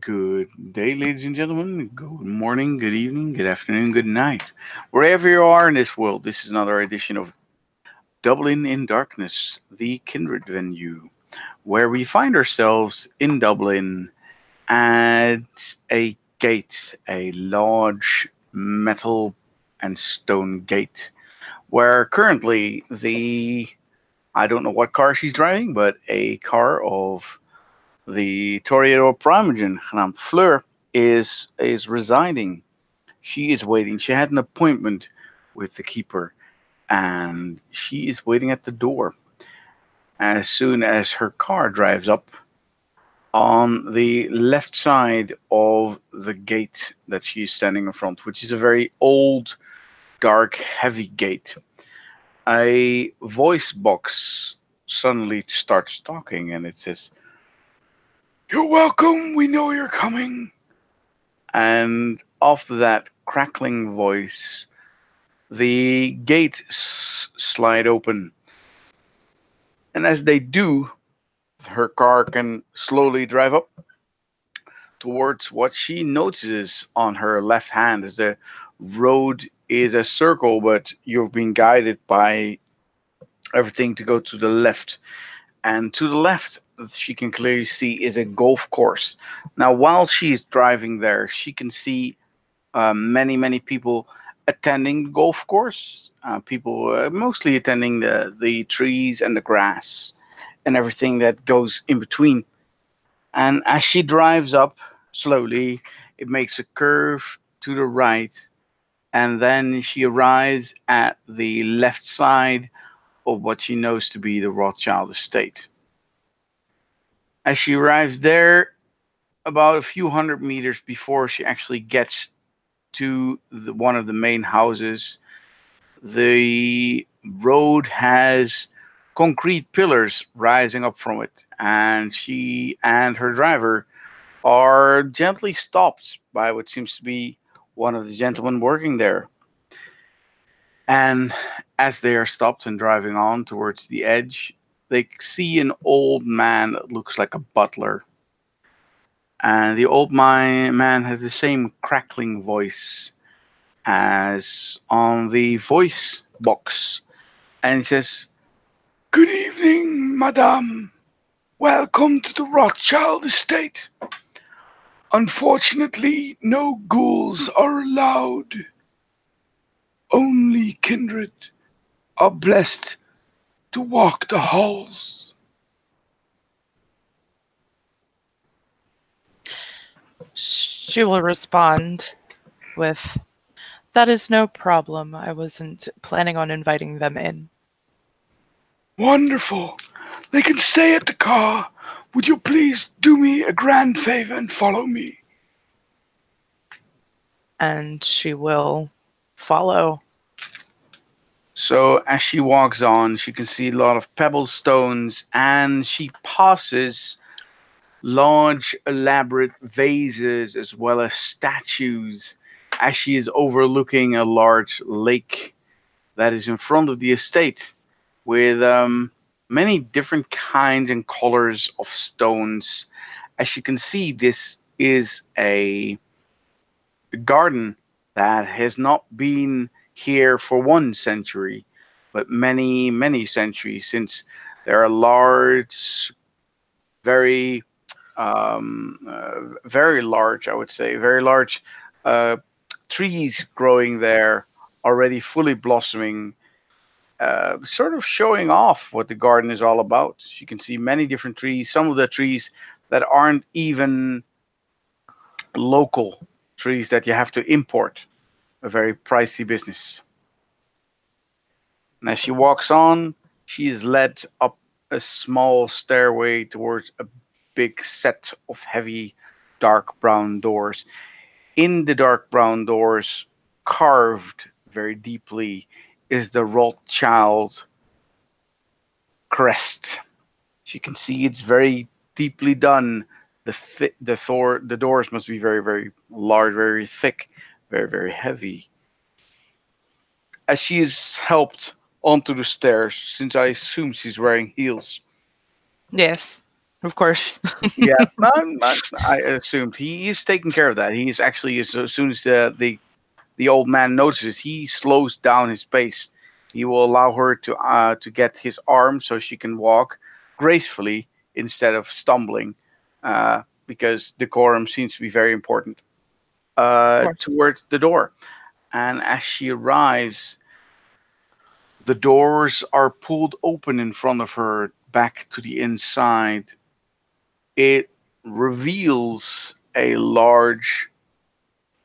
Good day, ladies and gentlemen. Good morning, good evening, good afternoon, good night. Wherever you are in this world, this is another edition of Dublin in Darkness, the Kindred venue, where we find ourselves in Dublin at a gate, a large metal and stone gate, where currently I don't know what car she's driving, but a car of the Toreador Primogen, genaamd Fleur, is residing. She is waiting. She had an appointment with the keeper, and she is waiting at the door. As soon as her car drives up on the left side of the gate that she is standing in front, which is a very old, dark, heavy gate, a voice box suddenly starts talking, and it says, "You're welcome. We know you're coming." And after that crackling voice, the gates slide open. And as they do, her car can slowly drive up towards what she notices on her left hand as the road is a circle, but you've been guided by everything to go to the left. And to the left, she can clearly see is a golf course. Now, while she's driving there, she can see many people attending the golf course. People mostly attending the trees and the grass and everything that goes in between. And as she drives up slowly, it makes a curve to the right, and then she arrives at the left side of what she knows to be the Rothschild estate. As she arrives there, about a few hundred meters before she actually gets to one of the main houses, the road has concrete pillars rising up from it, and she and her driver are gently stopped by what seems to be one of the gentlemen working there. And as they are stopped and driving on towards the edge, they see an old man that looks like a butler. And the old man has the same crackling voice as on the voice box. And he says, "Good evening, madame. Welcome to the Rothschild estate. Unfortunately, no ghouls are allowed. Only kindred are blessed to walk the halls." She will respond with, "That is no problem. I wasn't planning on inviting them in." "Wonderful. They can stay at the car. Would you please do me a grand favor and follow me?" And she will follow. So as she walks on, she can see a lot of pebble stones, and she passes large, elaborate vases as well as statues as she is overlooking a large lake that is in front of the estate with many different kinds and colors of stones. As you can see, this is a garden that has not been here for 1 century, but many centuries, since there are large, very very large, I would say, very large uh, trees growing there, already fully blossoming, sort of showing off what the garden is all about. You can see many different trees, some of the trees that aren't even local trees that you have to import, a very pricey business. And as she walks on, she is led up a small stairway towards a big set of heavy dark brown doors. In the dark brown doors, carved very deeply, is the Rothschild crest. As you can see, it's very deeply done. The doors must be very large, very thick, very heavy. As she is helped onto the stairs, since I assume she's wearing heels, Yes. Of course. Yeah, I assumed he is taking care of that. He's actually, as soon as the old man notices, he slows down his pace. He will allow her to get his arm so she can walk gracefully instead of stumbling, because decorum seems to be very important. Of course. Towards the door, and as she arrives, the doors are pulled open in front of her back to the inside. It reveals a large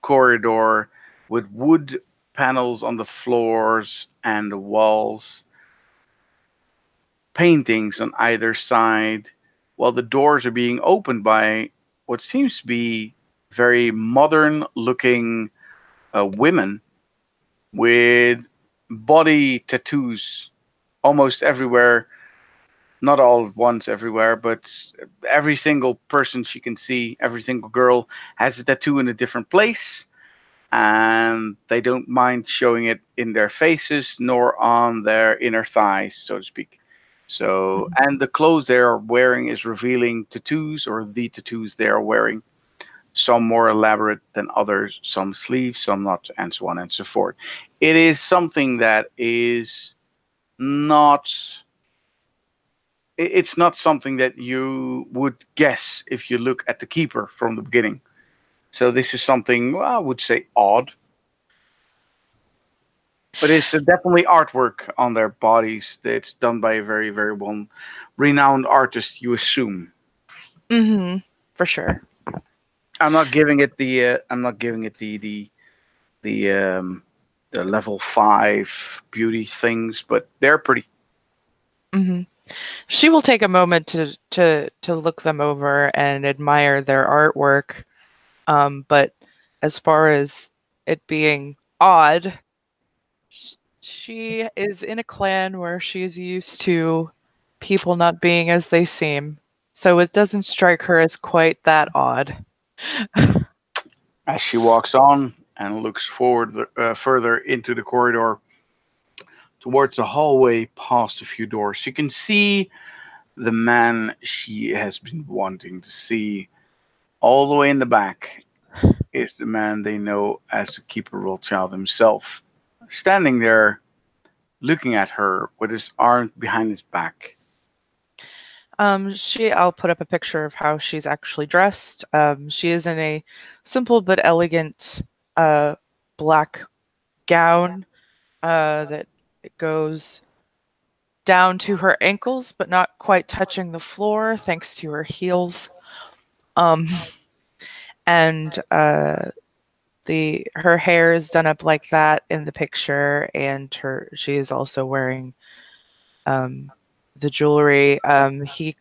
corridor with wood panels on the floors and the walls, paintings on either side, while the doors are being opened by what seems to be very modern looking women with body tattoos almost everywhere. Not all at once everywhere, but every single person she can see, every single girl has a tattoo in a different place, and they don't mind showing it in their faces nor on their inner thighs, so to speak. So, Mhm. and the clothes they are wearing is revealing tattoos, or the tattoos they are wearing. Some more elaborate than others, some sleeves, some not, and so on and so forth. It is something that is not. It's not something that you would guess if you look at the keeper from the beginning. So this is something, well, I would say odd, but it's definitely artwork on their bodies that's done by a very, very one renowned artist. You assume. Mhm. For sure. I'm not giving it the the level 5 beauty things, but they're pretty. Mhm. She will take a moment to look them over and admire their artwork. But as far as it being odd, she is in a clan where she's used to people not being as they seem. So it doesn't strike her as quite that odd. As she walks on and looks forward further into the corridor towards the hallway past a few doors, you can see the man she has been wanting to see. All the way in the back is the man they know as the Keeper Rothschild himself, standing there looking at her with his arms behind his back. I'll put up a picture of how she's actually dressed. She is in a simple but elegant uh, black gown that goes down to her ankles, but not quite touching the floor, thanks to her heels. Um, and the her hair is done up like that in the picture, and her she is also wearing um, the jewelry. He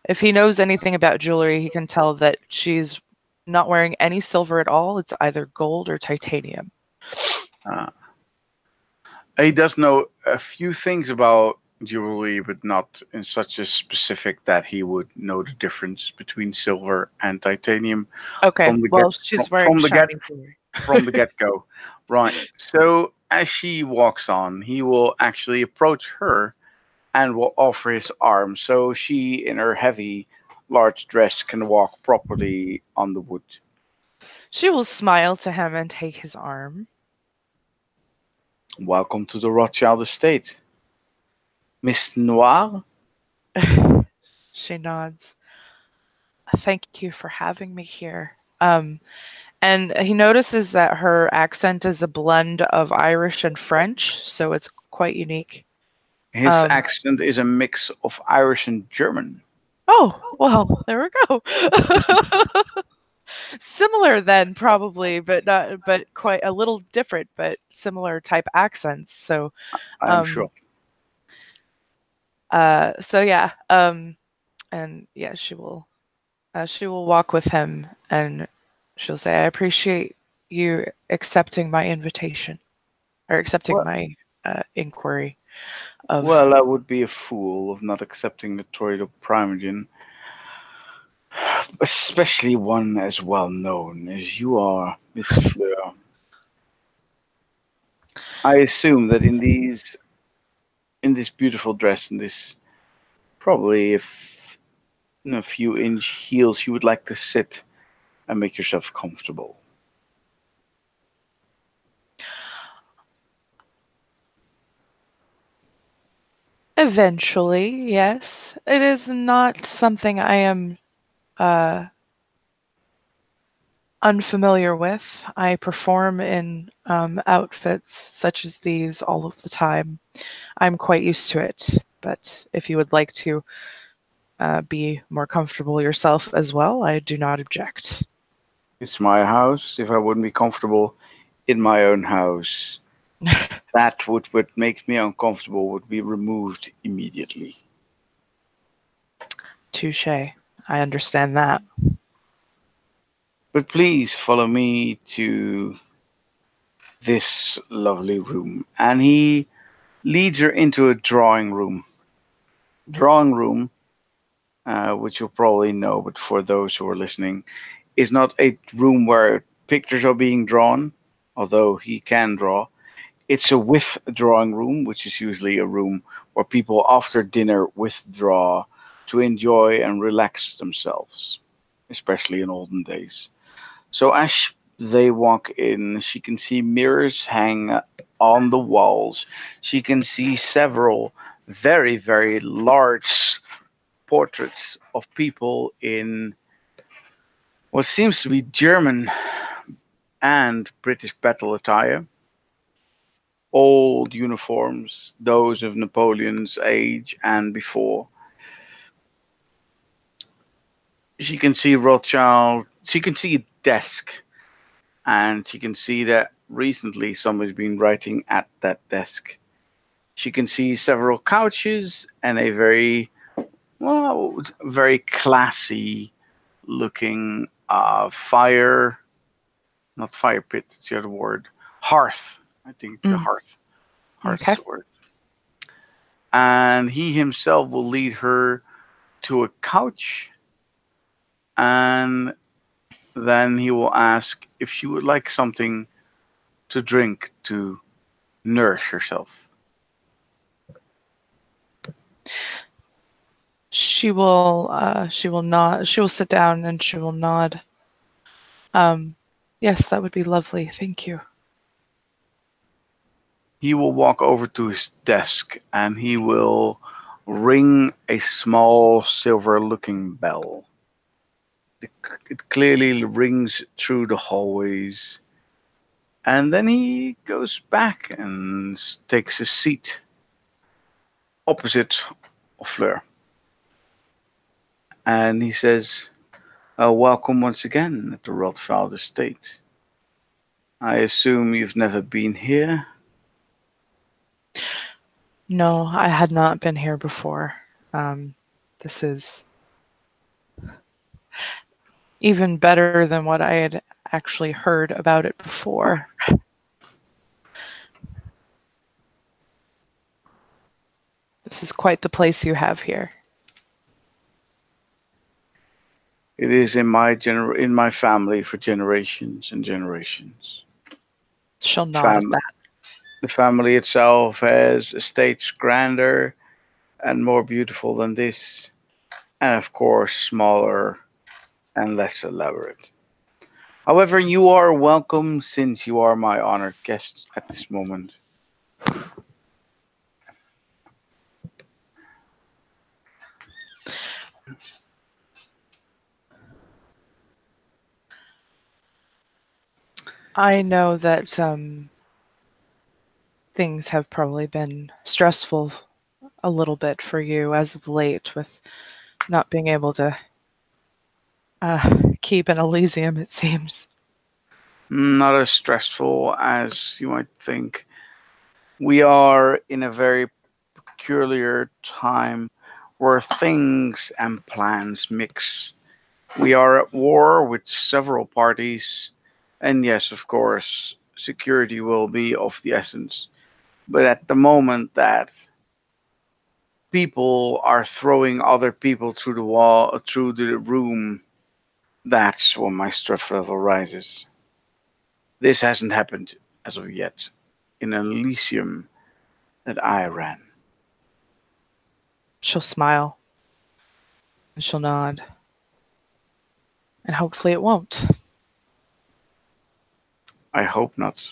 If he knows anything about jewelry, he can tell that she's not wearing any silver at all. It's either gold or titanium. Uh, he does know a few things about jewelry, but not in such a specific that he would know the difference between silver and titanium Okay, from the get well, she's wearing shiny jewelry. from the get go. Right. So as she walks on, he will actually approach her and will offer his arm, so she, in her heavy, large dress, can walk properly on the wood. She will smile to him and take his arm. Welcome to the Rothschild estate, Miss Noir. She nods. Thank you for having me here. And he notices that her accent is a blend of Irish and French, so it's quite unique. His Um, accent is a mix of Irish and German. oh, well, there we go. Similar then, probably, but not, but quite a little different, but similar type accents. So, I'm um, sure. so yeah, and yeah, she will walk with him, and she'll say, "I appreciate you accepting my invitation or accepting Well, my inquiry of." well, I would be a fool of not accepting the Toreador Primogen, especially one as well known as you are, Miss Fleur. I assume that in this beautiful dress, in this probably if in a few inch heels, you would like to sit and make yourself comfortable. Eventually, yes. It is not something I am uh, unfamiliar with. I perform in outfits such as these all of the time. I'm quite used to it, but if you would like to be more comfortable yourself as well, I do not object. It's my house. If I wouldn't be comfortable in my own house, that what makes me uncomfortable would be removed immediately. Touche. I understand that. But please follow me to this lovely room. And he leads her into a drawing room. Drawing room, which you'll probably know, but for those who are listening, is not a room where pictures are being drawn, although he can draw. It's a withdrawing room, which is usually a room where people after dinner withdraw to enjoy and relax themselves, especially in olden days. So as they walk in, she can see mirrors hang on the walls. She can see several very, very large portraits of people in what seems to be German and British battle attire. Old uniforms, those of Napoleon's age and before. She can see Rothschild. She can see a desk, and she can see that recently somebody's been writing at that desk. She can see several couches and a very classy looking fire, not fire pit, it's the other word, hearth. I think it's a Mm, hearth. Hearth is okay. the word. And he himself will lead her to a couch, and then he will ask if she would like something to drink to nourish herself. She will nod. She will sit down and she will nod. Um, yes, that would be lovely. Thank you. He will walk over to his desk and he will ring a small silver looking bell. It clearly rings through the hallways. And then he goes back and takes a seat opposite Fleur. And he says, welcome once again at the Rothschild estate. I assume you've never been here? No, I had not been here before. Um, this is even better than what I had actually heard about it before. This is quite the place you have here. It is in my family for generations and generations. She'll nod at Fam- that. the family itself has estates grander and more beautiful than this, and of course smaller and less elaborate. However, you are welcome since you are my honored guest at this moment. I know that things have probably been stressful a little bit for you as of late with not being able to keep an Elysium, it seems. Not as stressful as you might think. We are in a very peculiar time where things and plans mix. We are at war with several parties, and yes, of course, security will be of the essence. But at the moment that people are throwing other people through the wall, through the room, that's when my stress level rises. This hasn't happened as of yet in an Elysium that I ran. She'll smile. And she'll nod. And hopefully it won't. I hope not.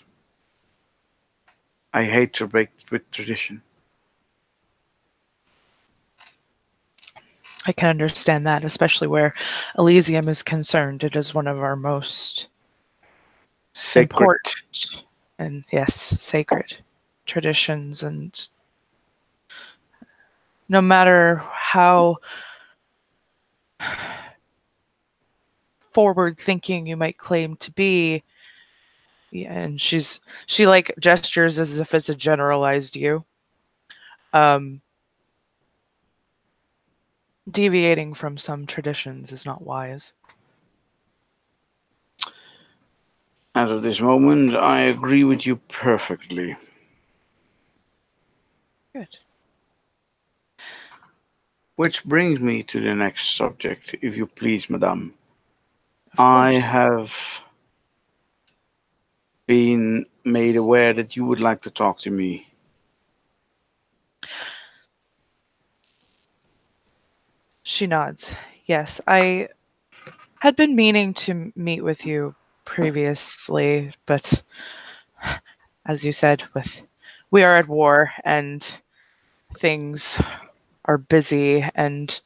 I hate to break with tradition. I can understand that, especially where Elysium is concerned. It is one of our most Sacred. important and, yes, sacred traditions. And no matter how forward thinking you might claim to be, yeah, and she like gestures as if it's a generalized you. Um, Deviating from some traditions is not wise. As of this moment, I agree with you perfectly. Good. Which brings me to the next subject, if you please, madame. Of I course. have been made aware that you would like to talk to me. She nods. Yes, I had been meaning to meet with you previously, but as you said, with we are at war and things are busy and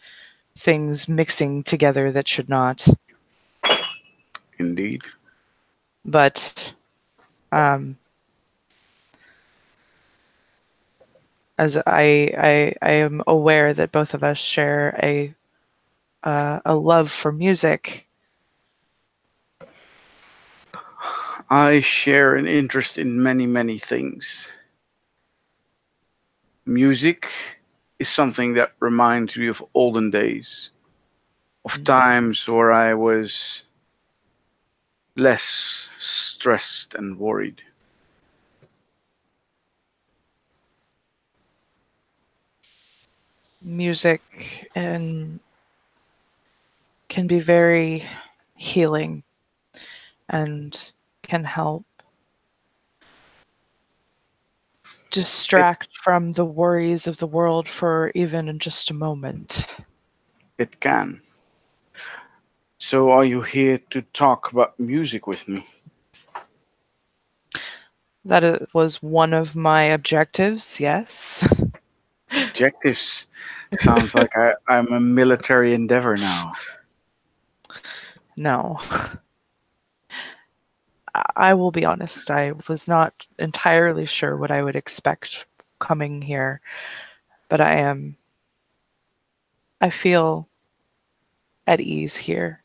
things mixing together that should not. Indeed. But um, as I am aware that both of us share a love for music. I share an interest in many, many things. Music is something that reminds me of olden days, of Mm. times where I was less stressed and worried. Music and can be very healing and can help It distract from the worries of the world for even just a moment. it can. So are you here to talk about music with me? That was one of my objectives, yes. Objectives. Sounds like I'm a military endeavor now. No, I will be honest, I was not entirely sure what I would expect coming here, but I feel at ease here.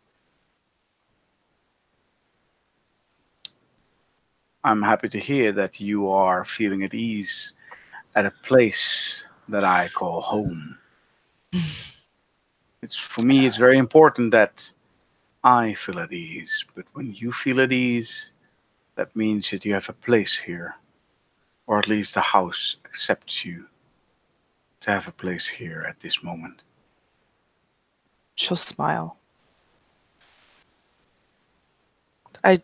I'm happy to hear that you are feeling at ease at a place that I call home. It's for me it's very important that I feel at ease, but when you feel at ease, that means that you have a place here, or at least the house accepts you to have a place here at this moment. She'll smile. I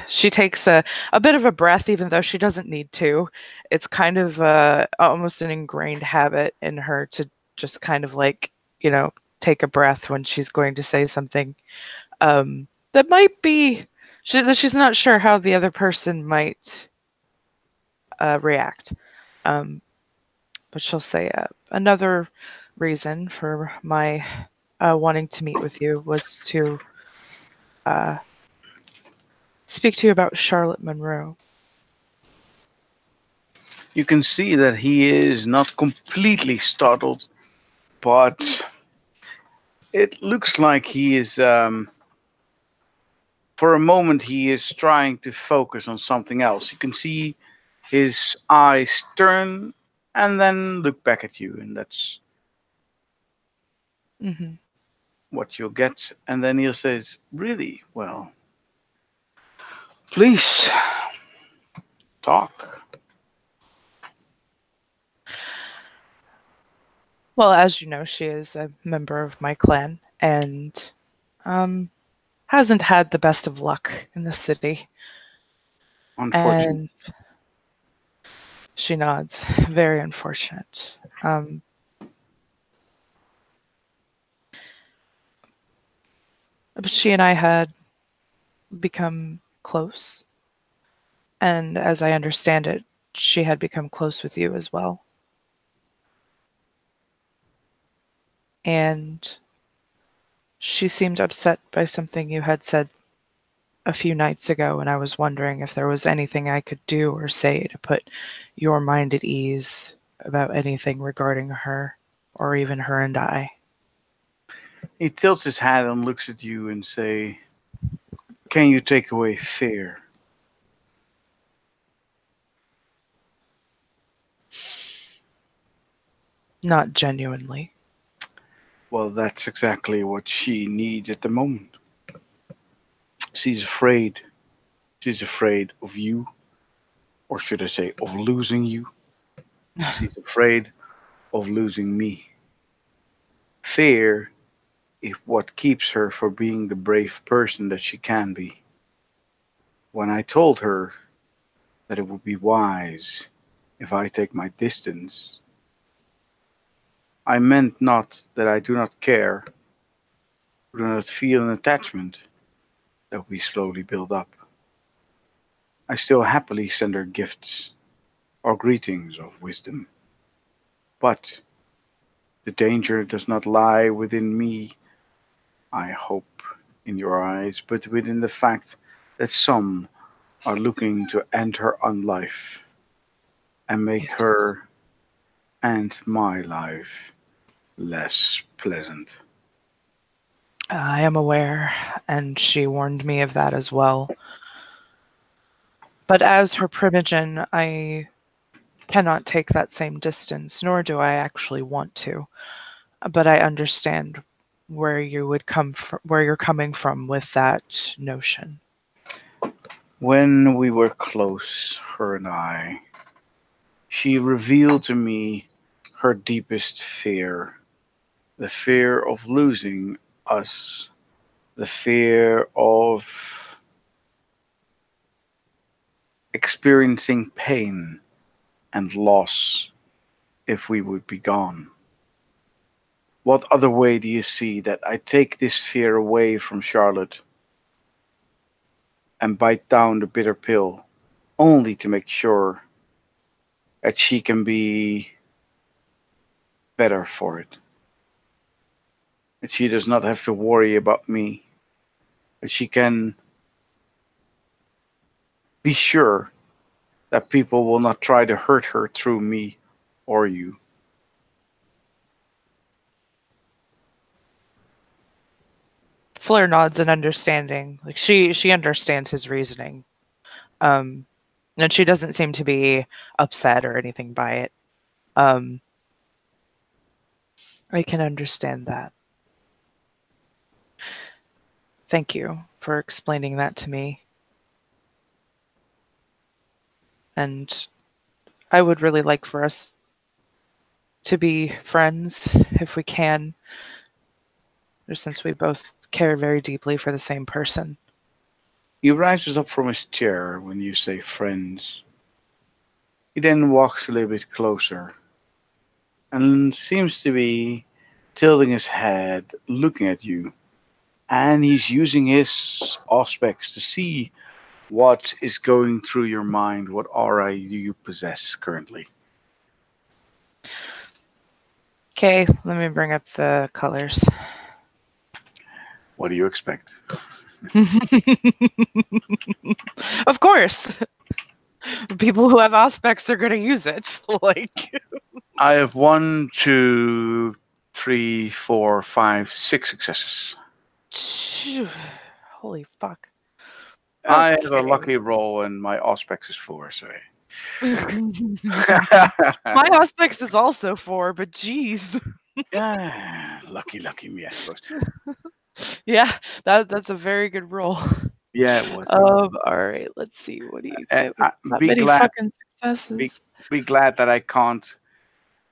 She takes a bit of a breath, even though she doesn't need to. It's kind of almost an ingrained habit in her to just kind of like, take a breath when she's going to say something that might be, that she's not sure how the other person might react. Um, but she'll say, another reason for my wanting to meet with you was to uh, speak to you about Charlotte Monroe. You can see that he is not completely startled, but it looks like he is, for a moment, he is trying to focus on something else. You can see his eyes turn and then look back at you, and that's Hmm. what you'll get. And then he says, "Really? Well, please talk." Well, as you know, she is a member of my clan and um, hasn't had the best of luck in the city. Unfortunately, And she nods. Very unfortunate. But she and I had become close. And as I understand it, she had become close with you as well. And she seemed upset by something you had said a few nights ago, and I was wondering if there was anything I could do or say to put your mind at ease about anything regarding her, or even her and I. He tilts his head and looks at you and say, "Can you take away fear?" Not genuinely. Well, that's exactly what she needs at the moment. She's afraid. She's afraid of you, or should I say, of losing you. She's afraid of losing me. Fear is what keeps her from being the brave person that she can be. When I told her that it would be wise if I take my distance, I meant not that I do not care, do not feel an attachment that we slowly build up. I still happily send her gifts or greetings of wisdom. But the danger does not lie within me, I hope, in your eyes, but within the fact that some are looking to end her own life and make Yes. her and my life less pleasant. I am aware, and she warned me of that as well. But as her primogen, I cannot take that same distance, nor do I actually want to. But I understand where you would come from, where you're coming from with that notion. When we were close, her and I, she revealed to me her deepest fear, the fear of losing us, the fear of experiencing pain and loss if we would be gone. What other way do you see that I take this fear away from Charlotte and bite down the bitter pill only to make sure that she can be better for it? That she does not have to worry about me, that she can be sure that people will not try to hurt her through me or you. Fleur nods in understanding. Like she understands his reasoning. Um, and she doesn't seem to be upset or anything by it. Um, I can understand that. Thank you for explaining that to me. And I would really like for us to be friends if we can, since we both care very deeply for the same person. He rises up from his chair when you say friends. He then walks a little bit closer and seems to be tilting his head, looking at you. And he's using his aspects to see what is going through your mind. What aura do you possess currently? Okay, let me bring up the colors. What do you expect? Of course, people who have aspects are going to use it. Like, I have one, two, three, four, five, six successes. holy fuck. I have a Okay. lucky roll and my aspects is four, so. My aspects is also 4, but geez. Yeah, lucky me, I suppose. Yeah, that's a very good roll. Yeah, it was. All right, let's see. What do you And get with that be many glad, fucking be successes? be glad that I can't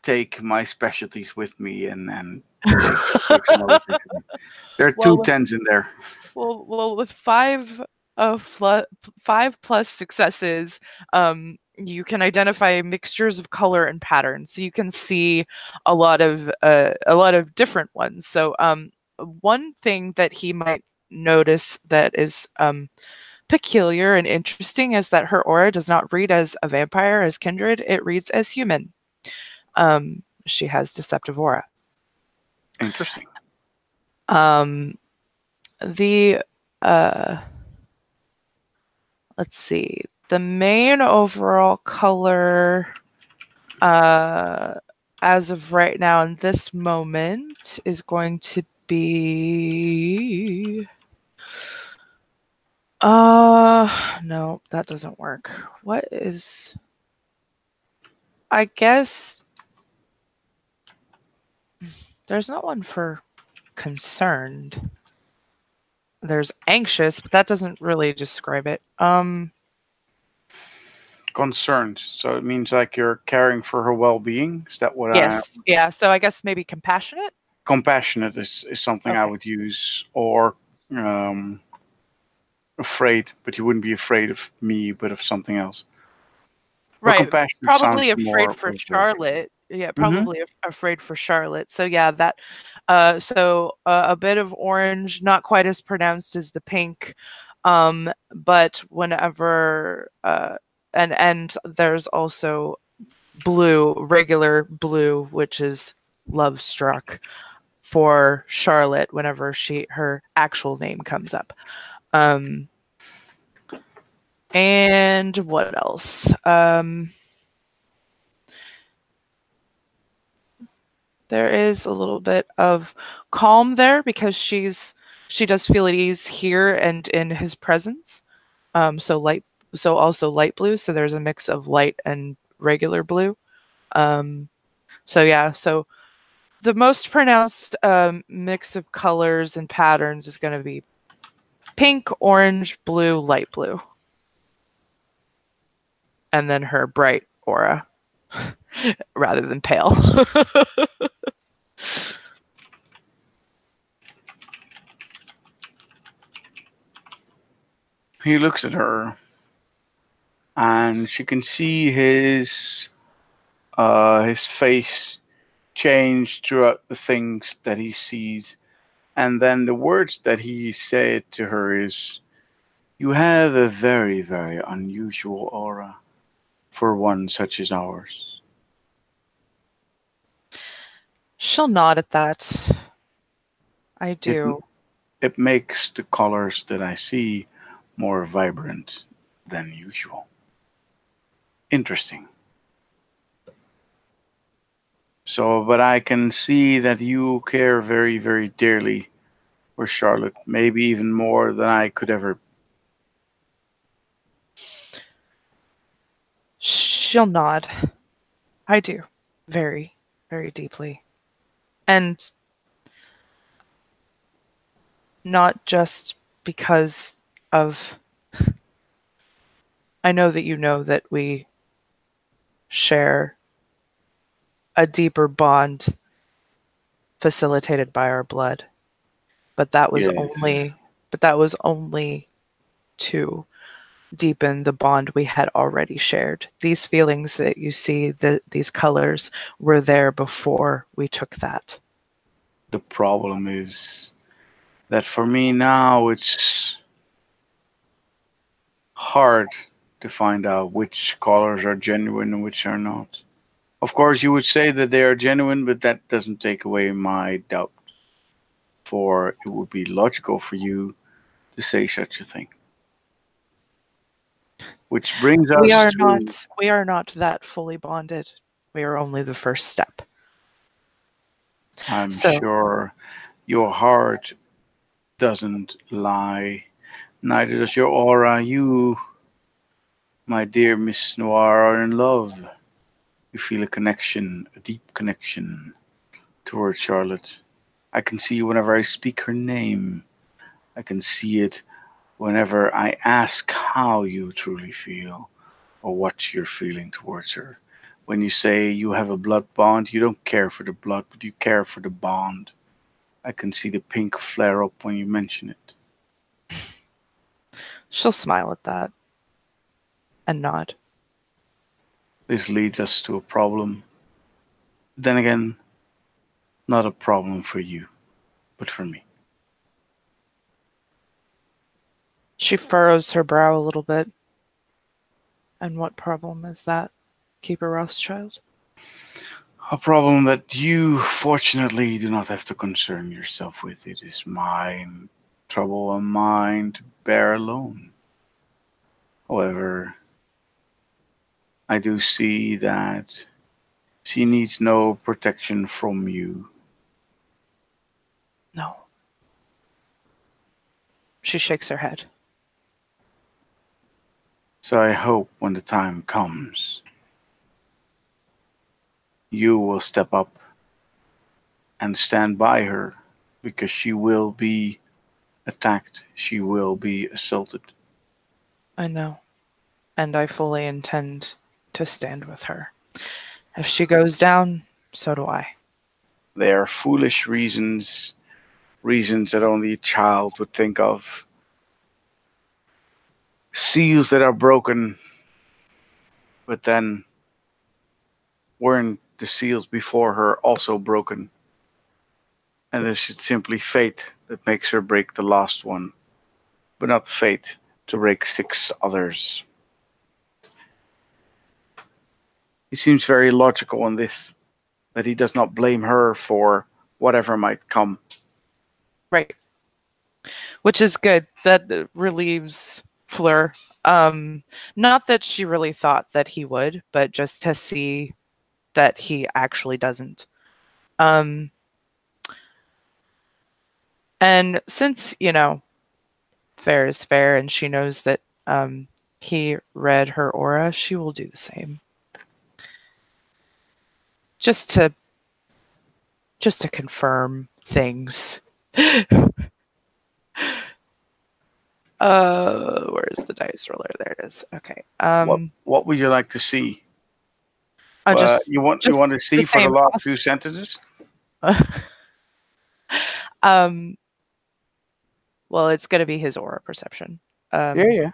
take my specialties with me and take some other things with me. There are Well, two tens in there. with 5 plus successes, you can identify mixtures of color and patterns. So you can see a lot of different ones. So one thing that he might notice that is peculiar and interesting is that her aura does not read as a vampire, as kindred. It reads as human. She has deceptive aura. Interesting. The let's see. The main overall color, as of right now in this moment, is going to be. No, that doesn't work. What is? I guess there's not one for concerned. There's anxious, but that doesn't really describe it. Concerned. So it means like you're caring for her well-being. Is that what I? Yes, yeah. So I guess maybe compassionate. Compassionate is something I Okay. would use, or afraid, but you wouldn't be afraid of me, but of something else. But Right. compassionate sounds Probably afraid more for appropriate. Charlotte. Yeah, Mm-hmm. probably afraid for Charlotte. So yeah, that so a bit of orange, not quite as pronounced as the pink. But whenever and there's also blue, regular blue, which is love struck for Charlotte whenever her actual name comes up. And what else? There is a little bit of calm there because she does feel at ease here and in his presence. So also light blue. So there's a mix of light and regular blue. So yeah, so the most pronounced mix of colors and patterns is going to be pink, orange, blue, light blue, and then her bright aura rather than pale. He looks at her, and she can see his face change throughout the things that he sees, and then the words that he said to her is, "You have a very, very unusual aura for one such as ours." She'll nod at that. I It do. it makes the colors that I see more vibrant than usual. Interesting. So, but I can see that you care very, very dearly for Charlotte, maybe even more than I could ever. She'll nod. I do. Very, very deeply. And not just because of. I know that you know that we share a deeper bond facilitated by our blood, but that was Yes, only to deepen the bond we had already shared. These feelings that you see, these colors, were there before we took that. the problem is that for me now it's hard to find out which colors are genuine and which are not. Of course, you would say that they are genuine, but that doesn't take away my doubt, for it would be logical for you to say such a thing. Which brings us to, We are not that fully bonded. We are only the first step. I'm So sure your heart doesn't lie, neither does your aura. You, my dear Miss Noir, are in love. You feel a connection, a deep connection towards Charlotte. I can see whenever I speak her name. I can see it whenever I ask how you truly feel or what you're feeling towards her. When you say you have a blood bond, you don't care for the blood, but you care for the bond. I can see the pink flare up when you mention it. she'll smile at that and nod. This leads us to a problem. Then again, not a problem for you, but for me. She furrows her brow a little bit. And what problem is that, Keeper Rothschild? A problem that you, fortunately, do not have to concern yourself with. It is mine trouble and mine to bear alone. However, I do see that she needs no protection from you. No. She shakes her head. So I hope when the time comes, you will step up and stand by her because she will be attacked, she will be assaulted. I know. And I fully intend to stand with her. If she goes down, so do I. They are foolish reasons, reasons that only a child would think of. Seals that are broken, but then weren't the seals before her also broken? And is it simply fate that makes her break the last one, but not fate to break 6 others? He seems very logical in this, that he does not blame her for whatever might come. Right. Which is good. That relieves Fleur. Not that she really thought that he would, but just to see that he actually doesn't. And since, fair is fair and she knows that he read her aura, she will do the same. Just to confirm things. Where's the dice roller? There it is. Okay. What would you like to see? Just You want just to see the for the same last few sentences? Well, it's going to be his aura perception. Yeah.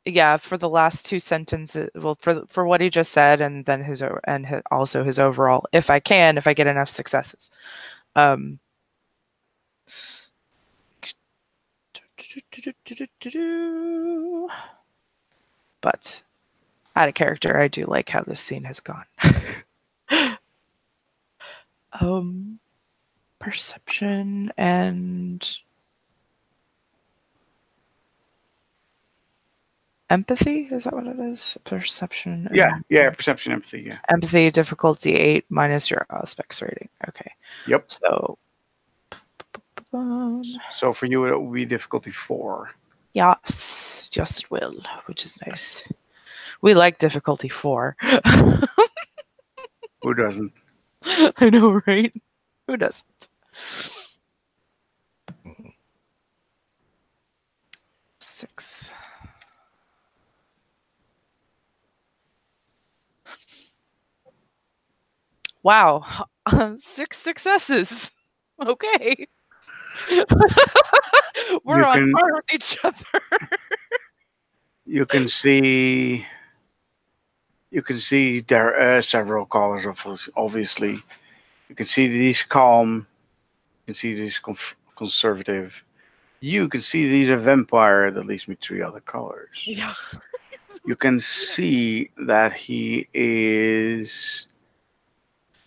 Yeah, for the last 2 sentences, well, for what he just said, and then also his overall, if I get enough successes. But out of character, I do like how this scene has gone. Perception and empathy, is that what it is? Perception. Yeah, perception, empathy, yeah. Empathy, difficulty 8 minus your aspects rating. Okay. Yep. So for you, it will be difficulty 4. yes, just will, which is nice. We like difficulty 4. Who doesn't? I know, right? Who doesn't? Six. Wow. 6 successes. Okay. We're on par with each other. You can see there are several colors of obviously. You can see that he's calm. You can see that he's conservative. You can see that he's a vampire. That leaves me 3 other colors. Yeah. You can see that he is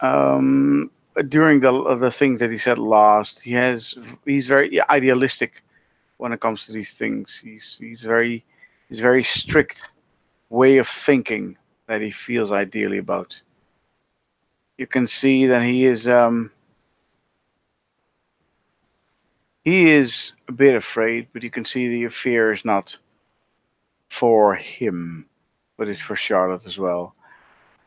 during the things that he said last. He's very idealistic when it comes to these things. He's very strict way of thinking that he feels ideally about. You can see that he is a bit afraid, but you can see the fear is not for him, but it's for Charlotte as well.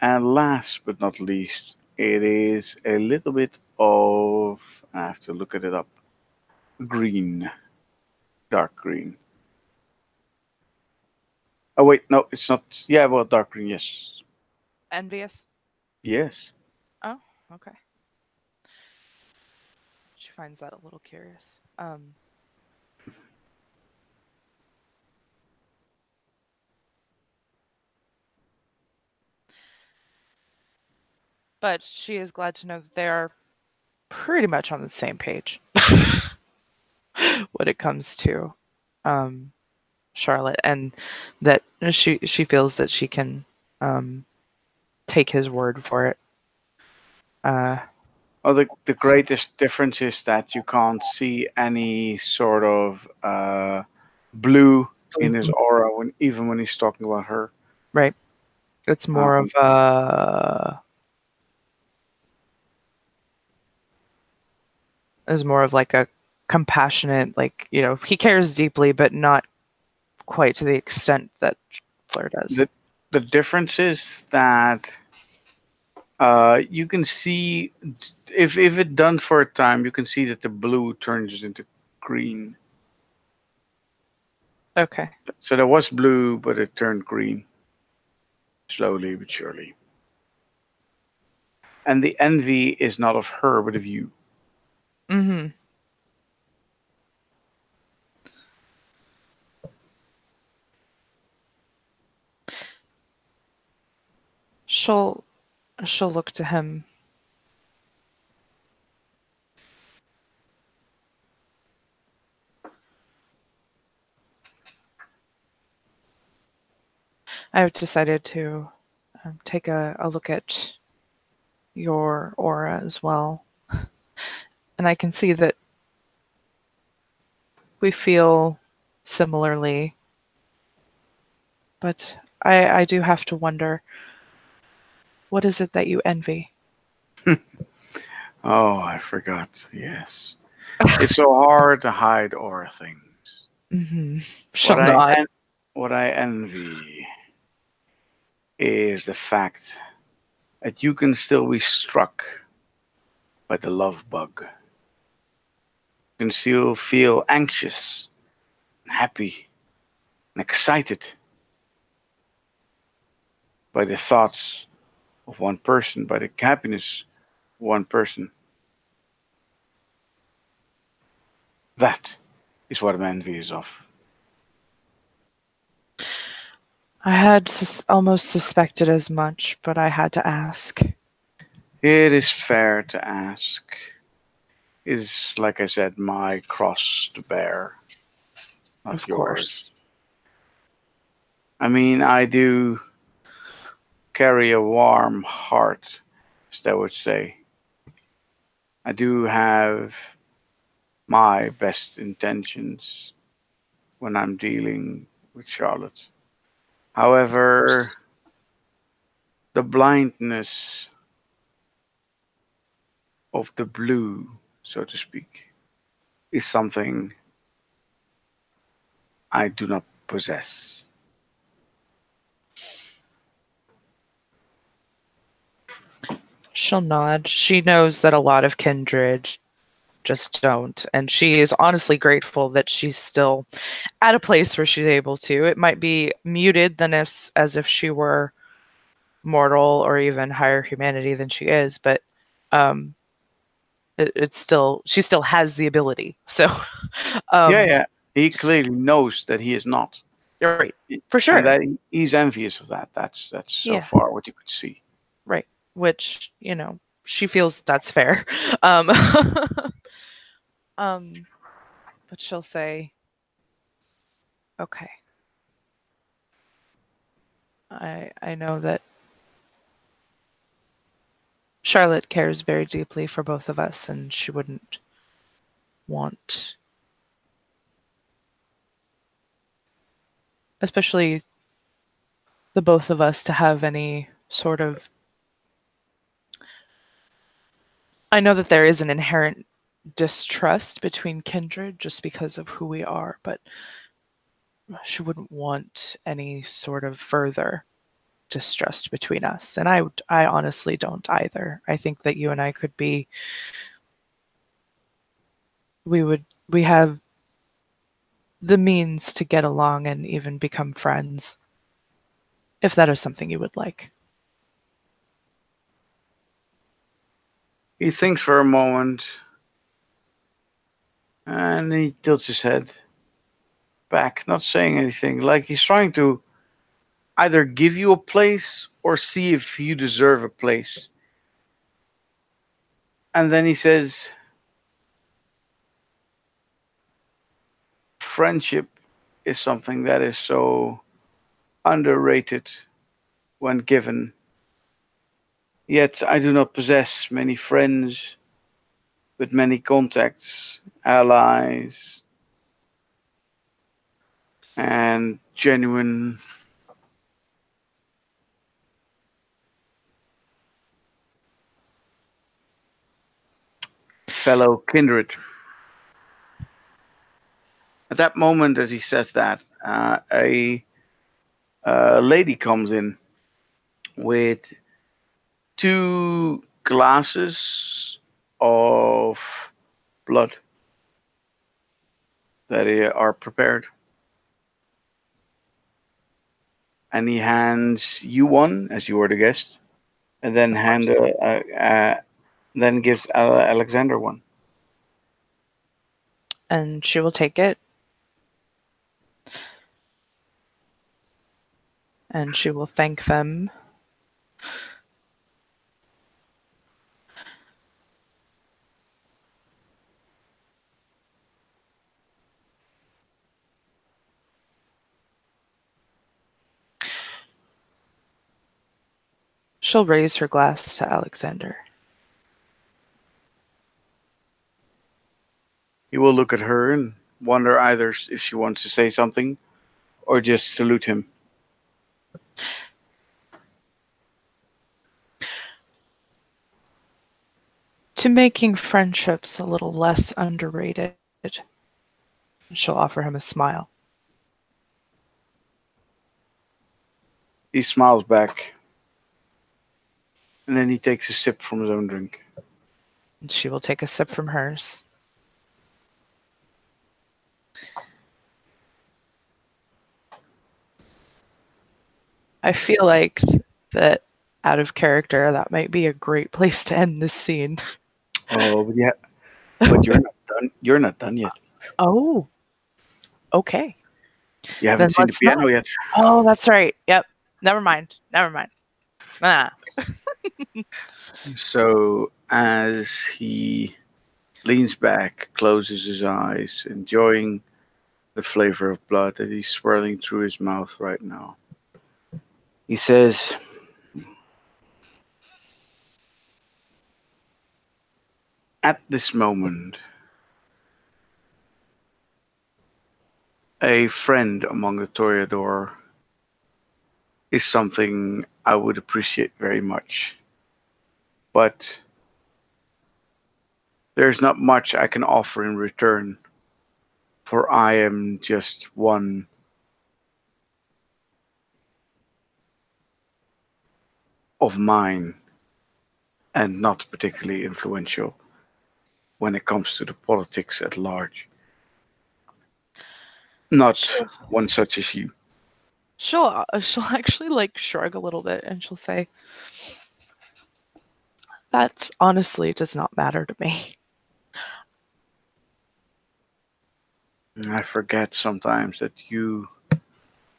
And last but not least, it is a little bit of, I have to look at it up, green, dark green. Oh wait, no, it's not. Yeah, well, dark green, yes. Envious? Yes. Oh, okay. She finds that a little curious. But she is glad to know that they are pretty much on the same page when it comes to Charlotte, and that she feels that she can take his word for it. Oh, the greatest difference is that you can't see any sort of blue in his aura even when he's talking about her. Right. It's more of like a compassionate, like, he cares deeply, but not quite to the extent that Fleur does. The difference is that you can see if it done for a time, you can see that the blue turns into green. Okay. So there was blue, but it turned green slowly but surely. And the envy is not of her, but of you. Mm-hmm. She'll look to him. I've decided to take a look at your aura as well. And I can see that we feel similarly. But I do have to wonder, what is it that you envy? Oh, I forgot. Yes. It's so hard to hide aura things. Mm-hmm. What She'll I nod. what I envy is the fact that you can still be struck by the love bug. You can still feel anxious, and happy, and excited by the thoughts of one person, by the happiness of one person. That is what I'm envious of. I had almost suspected as much, but I had to ask. It is fair to ask. It is, like I said, my cross to bear, not Of yours. course. I mean, I do carry a warm heart, as they would say. I do have my best intentions when I'm dealing with Charlotte. However, the blindness of the blue, so to speak, is something I do not possess. She'll nod. She knows that a lot of kindred just don't. And she is honestly grateful that she's still at a place where she's able to. It might be muted than as if she were mortal or even higher humanity than she is, but um it's still, she still has the ability. So Yeah, um yeah. He clearly knows that he is not, you're right. For and sure. that he's envious of that. That's so Yeah. far what you could see. Right. Which, she feels that's fair. Um um but she'll say, okay, I know that Charlotte cares very deeply for both of us, and she wouldn't want, especially the both of us, to have any sort of. I know that there is an inherent distrust between kindred just because of who we are, but she wouldn't want any sort of further distrust between us. And I honestly don't either. I think that you and I could be, we have the means to get along and even become friends, if that is something you would like. He thinks for a moment, and he tilts his head back, not saying anything, like he's trying to either give you a place or see if you deserve a place. And then he says, friendship is something that is so underrated when given. Yet I do not possess many friends with many contacts, allies, and genuine fellow kindred. At that moment, as he says that, a lady comes in with two glasses of blood that are prepared, and he hands you one as you were the guest, and then Of course. then gives Alexander one. And she will take it and she will thank them. She'll raise her glass to Alexander. He will look at her and wonder either if she wants to say something or just salute him. To making friendships a little less underrated, she'll offer him a smile. He smiles back, and then he takes a sip from his own drink. And she will take a sip from hers. I feel like that out of character, that might be a great place to end this scene. Oh, but yeah, but you're not done. You're not done yet. Oh, okay. You haven't Then seen the let's not. piano yet. Oh, that's right. Yep. Never mind. Never mind. Ah. So as he leans back, closes his eyes, enjoying the flavor of blood that is swirling through his mouth right now, he says, "At this moment, a friend among the Toreador is something I would appreciate very much. But there's not much I can offer in return, for I am just one of mine and not particularly influential when it comes to the politics at large. Not She'll, one such as you." she'll actually like shrug a little bit and she'll say, that honestly does not matter to me. I forget sometimes that you,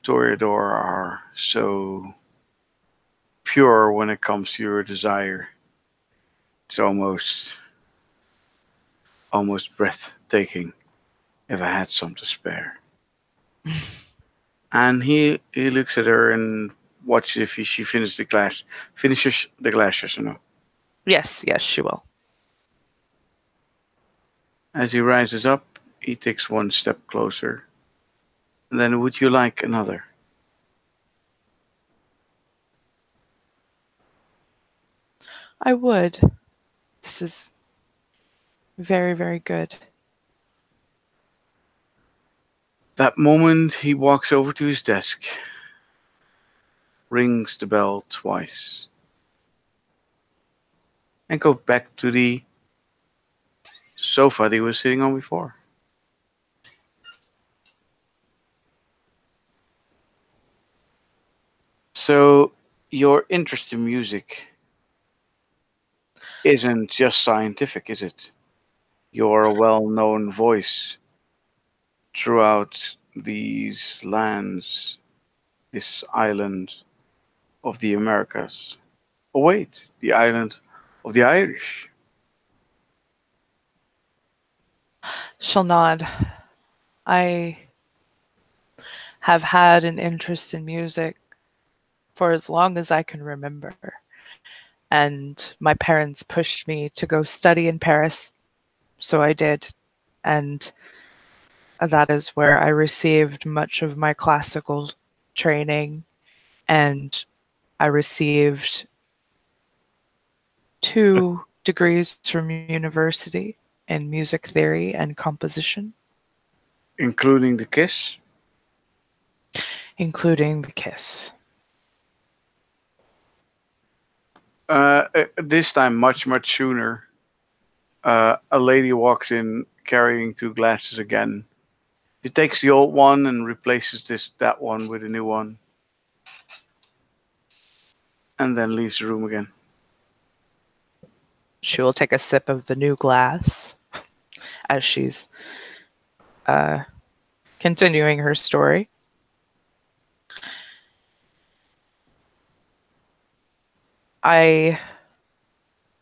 Toreador, are so pure when it comes to your desire. It's almost breathtaking if I had some to spare. And he looks at her and watches if she finishes the glass, yes or no. Yes, yes, she will. As he rises up, he takes one step closer. And then, would you like another? I would. This is very, very good. That moment, he walks over to his desk, rings the bell twice, and goes back to the sofa that he was sitting on before. So, your interest in music isn't just scientific, is it? You're a well known voice throughout these lands, this island of the Americas. Oh, wait, the island of the Irish. She'll nod. I have had an interest in music for as long as I can remember. And my parents pushed me to go study in Paris, so I did. And that is where I received much of my classical training, and I received 2 degrees from university in music theory and composition, Including the kiss. including the kiss. This time, much, much sooner, a lady walks in carrying 2 glasses again. She takes the old one and replaces that one with a new one, and then leaves the room again. She will take a sip of the new glass as she's uh, continuing her story. I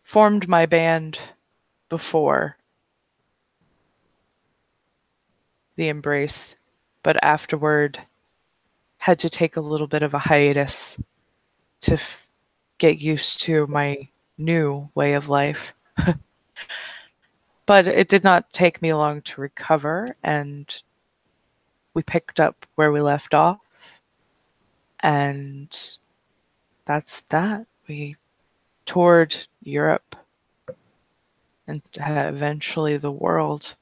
formed my band before the embrace, but afterward had to take a little bit of a hiatus to get used to my new way of life. But it did not take me long to recover, and we picked up where we left off. And that's that. We toured Europe and eventually the world.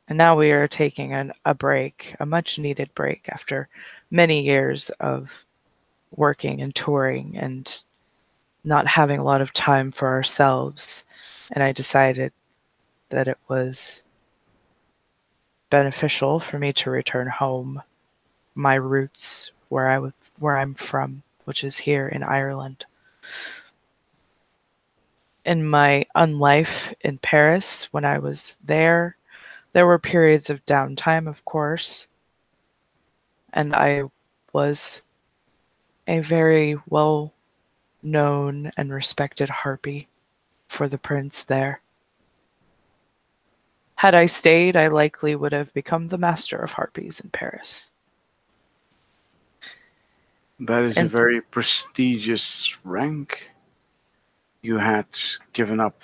And now we are taking a break, a much needed break after many years of working and touring and not having a lot of time for ourselves. And I decided that it was beneficial for me to return home, my roots, where I'm from, which is here in Ireland. In my unlife in Paris, when I was there were periods of downtime, of course, and I was a very well known and respected harpy for the prince there. Had I stayed, I likely would have become the master of harpies in Paris. That is a And very prestigious rank you had given up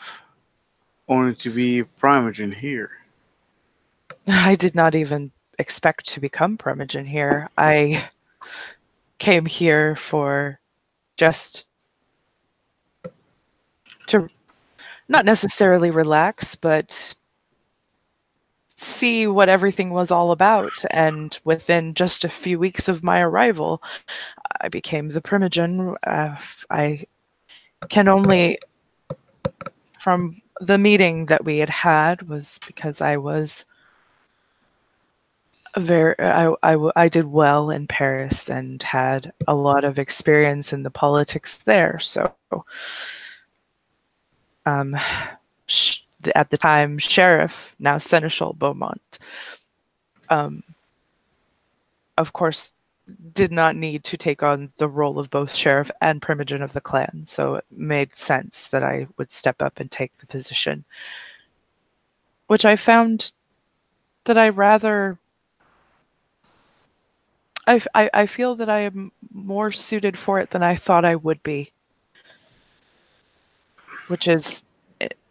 only to be primogen here. I did not even expect to become primogen here. I came here for just to not necessarily relax, but see what everything was all about. And within just a few weeks of my arrival, I became the primogen. I can only, from the meeting that we had was because I was I did well in Paris and had a lot of experience in the politics there. So, um, at the time, Sheriff, now Seneschal Beaumont, um, of course, did not need to take on the role of both sheriff and primogen of the clan, so it made sense that I would step up and take the position, which I found that I rather I feel that I am more suited for it than I thought I would be, which is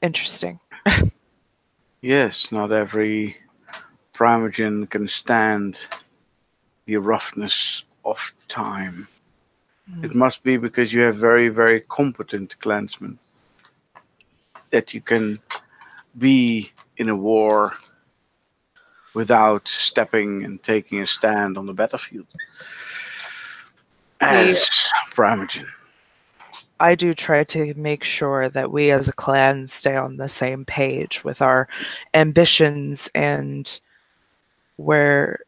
interesting. Yes, not every primogen can stand the roughness of time. It must be because you have very, very competent clansmen that you can be in a war without stepping and taking a stand on the battlefield We as primogen. I do try to make sure that we as a clan stay on the same page with our ambitions and where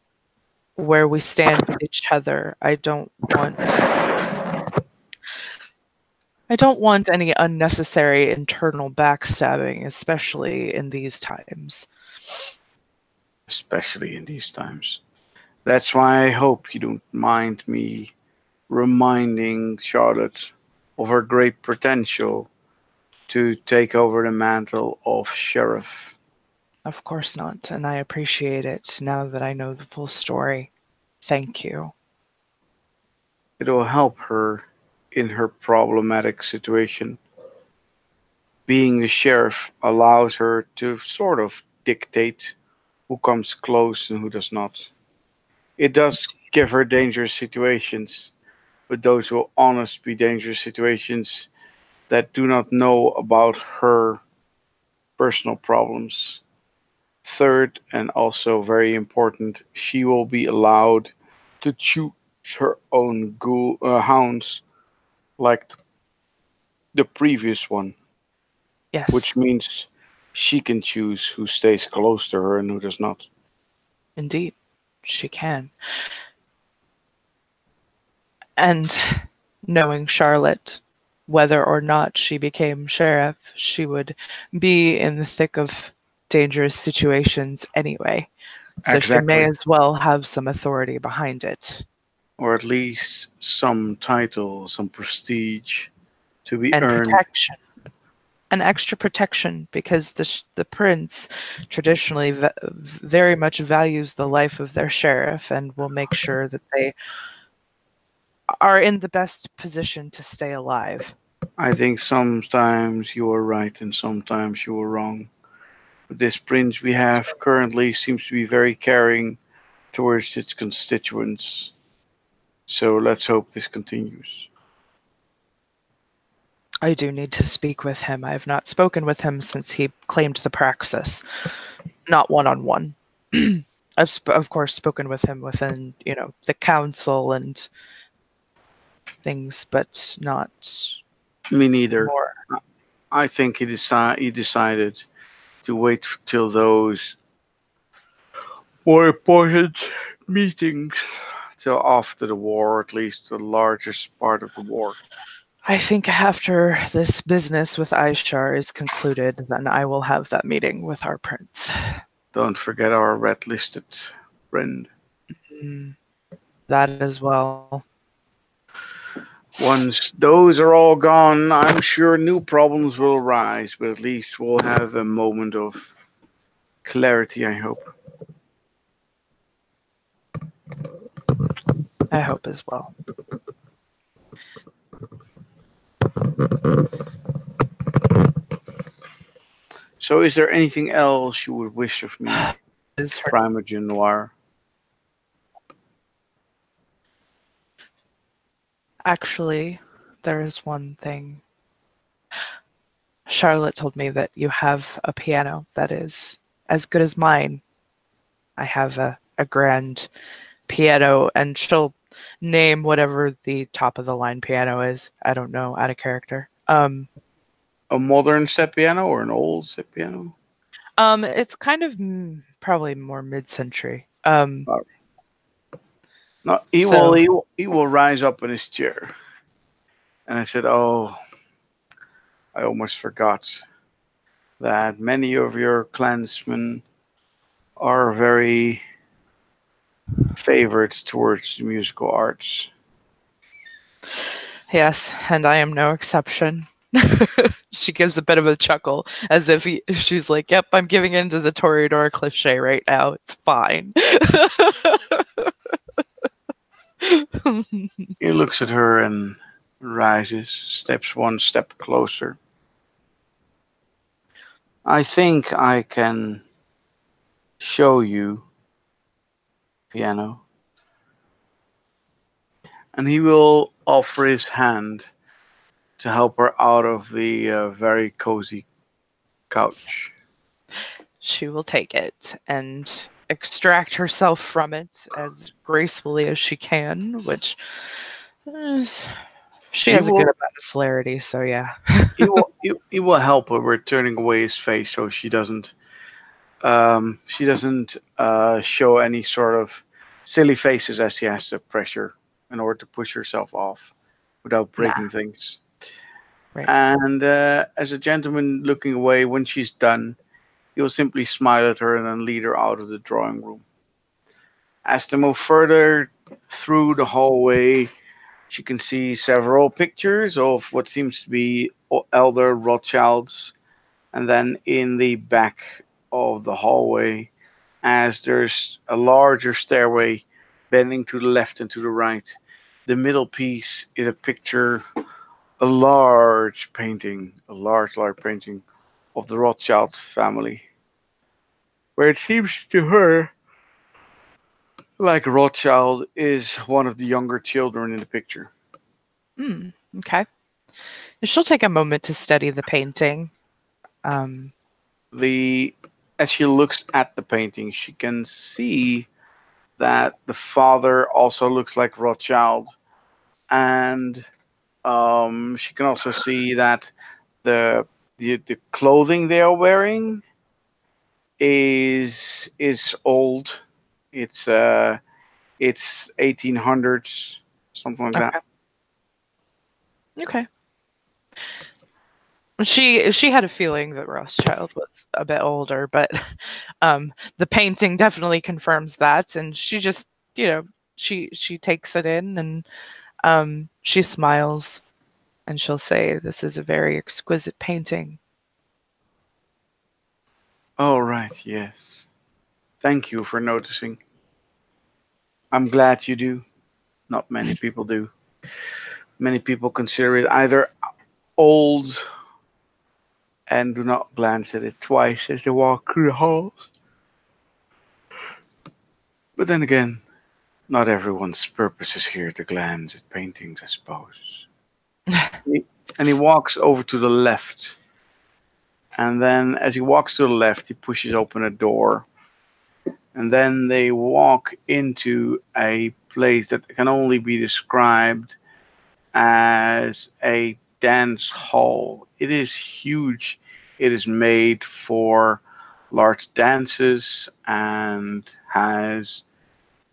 we stand with each other. I don't want any unnecessary internal backstabbing, especially in these times. Especially in these times. That's why I hope you don't mind me reminding Charlotte of her great potential to take over the mantle of sheriff. Of course not, and I appreciate it now that I know the full story. Thank you. It will help her in her problematic situation. Being the sheriff allows her to sort of dictate who comes close and who does not. It does give her dangerous situations, but those will honest be dangerous situations that do not know about her personal problems. Third, and also very important, she will be allowed to choose her own hounds like the previous one, which Yes, means she can choose who stays close to her and who does not. indeed, she can. And knowing Charlotte, whether or not she became sheriff, she would be in the thick of dangerous situations anyway. So she may Exactly. as well have some authority behind it. Or at least some title, some prestige to be And earned. protection. An extra protection because the prince traditionally very much values the life of their sheriff and will make sure that they are in the best position to stay alive. I think sometimes you are right and sometimes you are wrong. But this prince we That's have currently seems to be very caring towards its constituents. So let's hope this continues. I do need to speak with him. I have not spoken with him since he claimed the praxis, not one on one. I've of course spoken with him within, the council and things, but not Me neither. more. I think he decided to wait till those more important meetings till after the war, at least the largest part of the war. I think after this business with Aishar is concluded, then I will have that meeting with our prince. Don't forget our red listed friend. Mm, that as well. Once those are all gone, I'm sure new problems will arise, but at least we'll have a moment of clarity, I hope. I hope as well. So, is there anything else you would wish of me, Is her Primogen Noir? actually there is one thing. Charlotte told me that you have a piano that is as good as mine. I have a grand piano, and she'll name whatever the top of the line piano is. I don't know, out of character. A modern step piano or an old step piano? It's kind of probably more mid-century. Uh, No, So he will rise up in his chair. And I said, "Oh, I almost forgot that many of your clansmen are very favored towards the musical arts." yes, and I am no exception. She gives a bit of a chuckle as if she's like, "Yep, I'm giving in to the Toreador cliche right now. It's fine." He looks at her and rises, steps one step closer. "I think I can show you piano." And he will offer his hand to help her out of the very cozy couch. She will take it and extract herself from it as gracefully as she can, which is, she He has a good will amount of celerity, so yeah. he will help her with turning away his face so she doesn't show any sort of silly faces as she has to pressure in order to push herself off without Nah, breaking things. right. And as a gentleman looking away when she's done, he will simply smile at her and then lead her out of the drawing room. As they move further through the hallway, she can see several pictures of what seems to be elder Rothschilds. And then in the back of the hallway as there's a larger stairway bending to the left and to the right. The middle piece is a picture, a large painting, a large painting of the Rothschild family, where it seems to her like Rothschild is one of the younger children in the picture. Okay. She'll take a moment to study the painting. The As she looks at the painting, she can see that the father also looks like Rothschild, and she can also see that the the clothing they are wearing is old. It's it's 1800s, something like that. Okay. Okay. She had a feeling that Rothschild was a bit older, but the painting definitely confirms that, and she just, she takes it in, and she smiles, and she'll say, "This is a very exquisite painting." Oh, right, yes. Thank you for noticing. I'm glad you do. Not many people do. Many people consider it either old and do not glance at it twice as they walk through the halls. But then again, not everyone's purpose is here to glance at paintings, I suppose. And he walks over to the left. And then, as he walks to the left, he pushes open a door. And then they walk into a place that can only be described as a dance hall. It is huge. It is made for large dances and has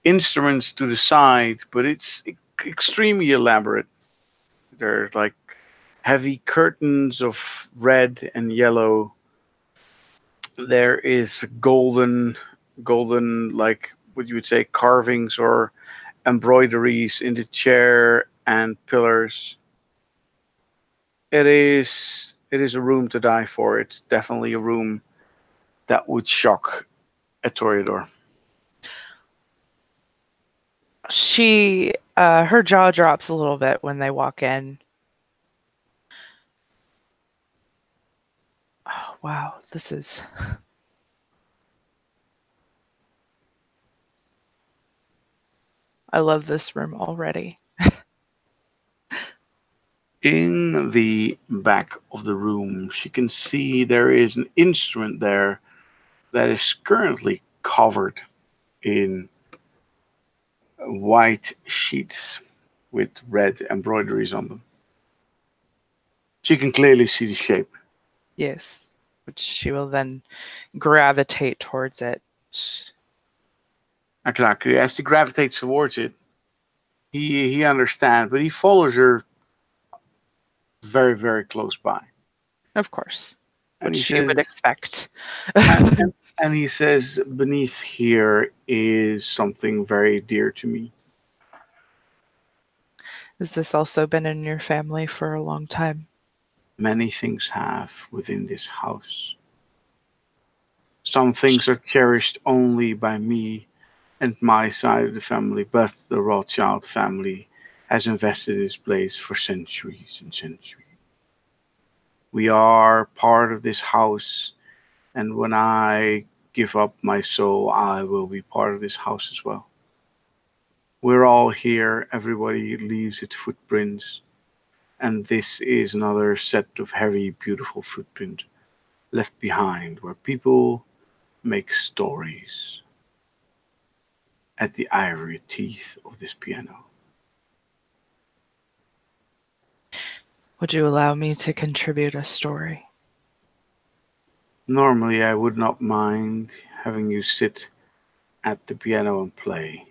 instruments to the side, but it's extremely elaborate. There's like heavy curtains of red and yellow. There is golden, like what you would say, carvings or embroideries in the chair and pillars. It is a room to die for. It's definitely a room that would shock a Toreador. Her jaw drops a little bit when they walk in. Oh, wow, I love this room already. In the back of the room, she can see there is an instrument there that is currently covered in white sheets with red embroideries on them. She can clearly see the shape. Yes, which she will then gravitate towards it. Exactly. As she gravitates towards it, he understands, but he follows her very, very close by. Of course, And which he she would says, expect. and he says, beneath here is something very dear to me. Has this also been in your family for a long time? Many things have within this house. Some things are cherished only by me and my side of the family, but the Rothschild family has invested in this place for centuries and centuries. We are part of this house, and when I give up my soul, I will be part of this house as well. We're all here, everybody leaves its footprints, and this is another set of heavy, beautiful footprints left behind where people make stories at the ivory teeth of this piano. Would you allow me to contribute a story? Normally, I would not mind having you sit at the piano and play,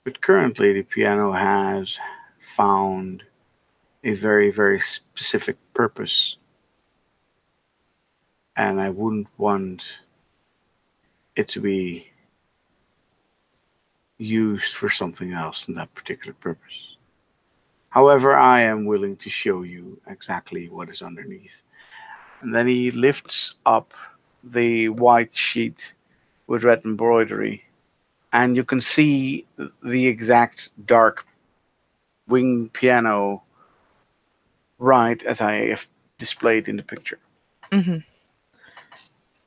but currently the piano has found a very, very specific purpose, and I wouldn't want it to be used for something else than that particular purpose. However, I am willing to show you exactly what is underneath. And then he lifts up the white sheet with red embroidery, and you can see the exact dark wing piano right as I have displayed in the picture. Hmm.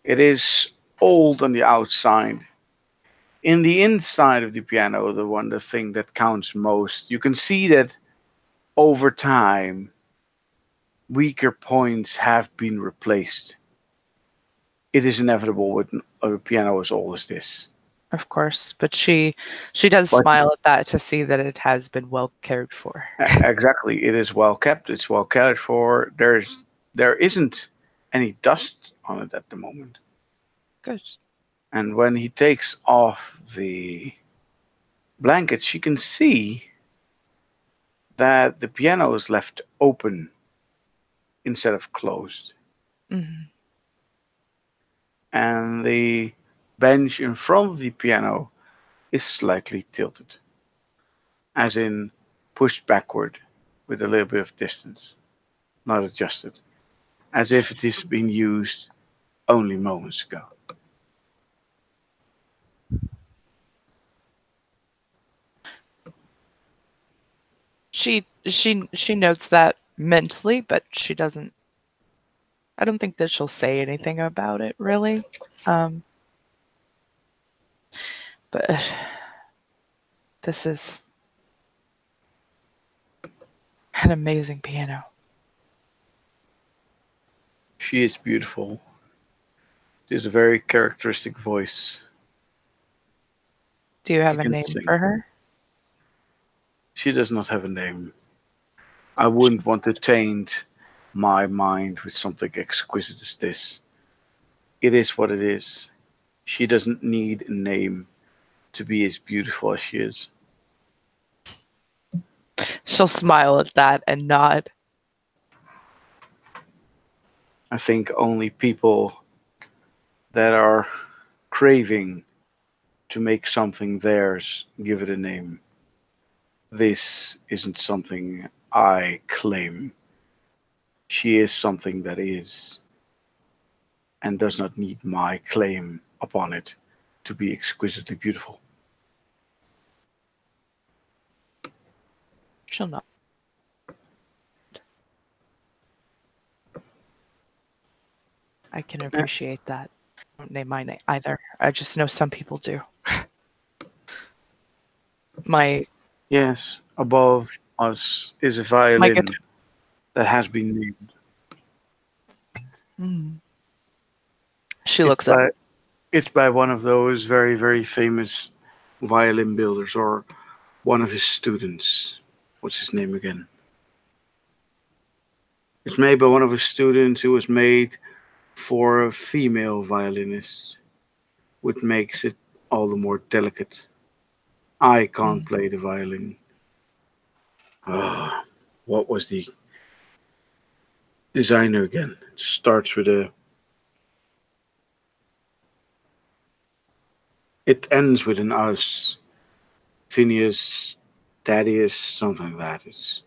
It is old on the outside. In the inside of the piano, the thing that counts most, you can see that over time weaker points have been replaced. It is inevitable with a piano as old as this. Of course, but she does But smile at that to see that it has been well cared for. exactly, it is well kept. It's well cared for. There isn't any dust on it at the moment. Good. And when he takes off the blankets, you can see that the piano is left open instead of closed, Hmm. and the bench in front of the piano is slightly tilted, as in pushed backward with a little bit of distance, not adjusted, as if it is being used only moments ago. She notes that mentally, but she doesn't. I don't think that she'll say anything about it really. Um, but this is an amazing piano. She is beautiful. She has a very characteristic voice. Do you She have a can name sing. for her? She does not have a name. I wouldn't want to taint my mind with something exquisite as this. It is what it is. She doesn't need a name to be as beautiful as she is. She'll smile at that and nod. I think only people that are craving to make something theirs give it a name. This isn't something I claim. She is something that is, and does not need my claim upon it to be exquisitely beautiful. She'll nod. I can Eh, appreciate that. I don't name my name either. I just know some people do. My Yes, above us is a my guitar. violin that has been named. Mm. She It's looks up. by it's by one of those very, very famous violin builders, or one of his students. What's his name again? It's made by one of his students who was made for a female violinist, which makes it all the more delicate. I can't Mm. play the violin. Ah, what was the designer again? It starts with a. It ends with an us. Phineas, Thaddeus, something like that. It's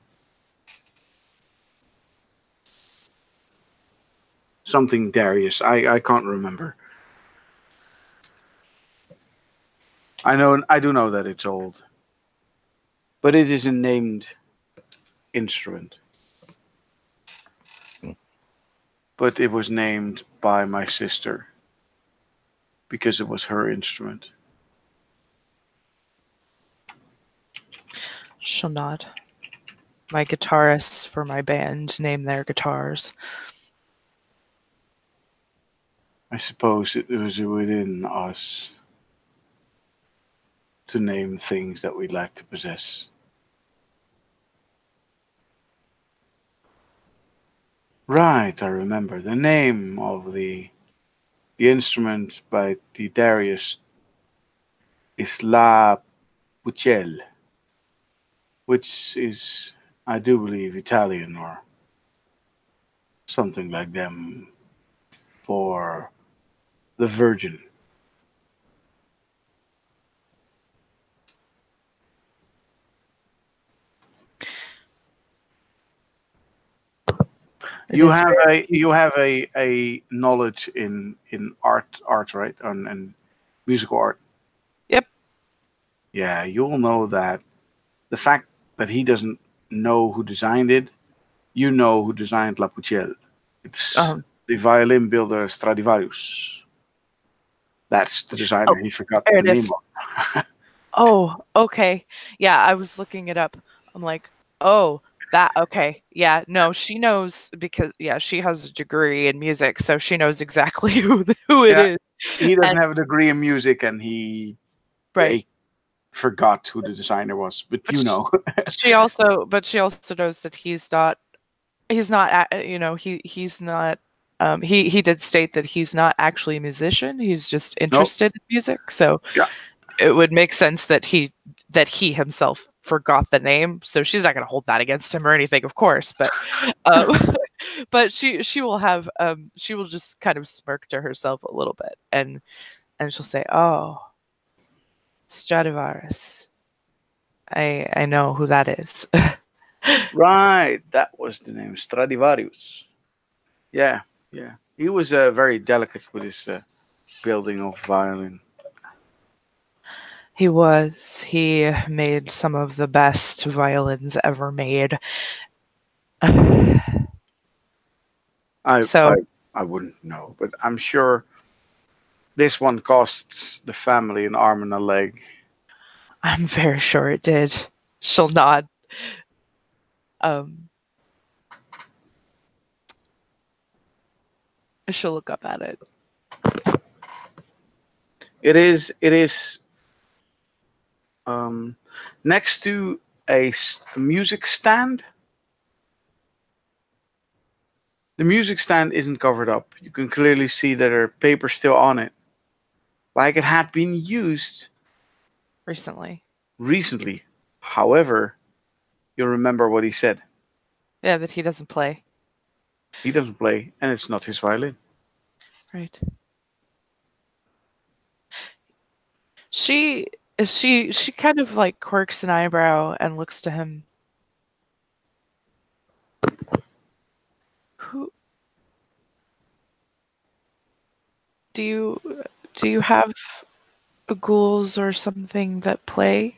something Darius. I can't remember. I do know that it's old, but it is a named instrument. But it was named by my sister because it was her instrument. She'll nod. My guitarists for my band name their guitars. I suppose it was within us to name things that we'd like to possess. Right, I remember. The name of the instrument by the Darius is La Pucelle, which is, I do believe, Italian or something like them for the Virgin. You is have very a knowledge in art, right? And musical art. yep. Yeah, you'll know that the fact that he doesn't know who designed it, you know who designed La Pucelle. It's Um, the violin builder Stradivarius. That's the oh, designer. He forgot there the it name is. of. Oh, okay. Yeah, I was looking it up. I'm like, oh, that okay. Yeah, no, she knows because yeah, she has a degree in music, so she knows exactly who it Yeah, is. he doesn't And have a degree in music, and right. he forgot who the designer was. But But you know, she also knows that he's not he's not he did state that he's not actually a musician. He's just no, interested in music. So yeah, it would make sense that he himself forgot the name. So she's not going to hold that against him or anything, of course. But um, but she will have she will just kind of smirk to herself a little bit, and she'll say, "Oh, Stradivarius. I know who that is." right. That was the name, Stradivarius. Yeah, yeah. He was very delicate with his building of violin. He was. He made some of the best violins ever made. I So I I wouldn't know, but I'm sure this one costs the family an arm and a leg. I'm very sure it did. She'll nod. Um, she'll look up at it. It is um, next to a music stand. The music stand isn't covered up. You can clearly see that there are papers still on it, like it had been used Recently. recently. However, you'll remember what he said. Yeah, that he doesn't play. He doesn't play, and it's not his violin. Right. She she kind of like quirks an eyebrow and looks to him. Who do you do you have ghouls or something that play?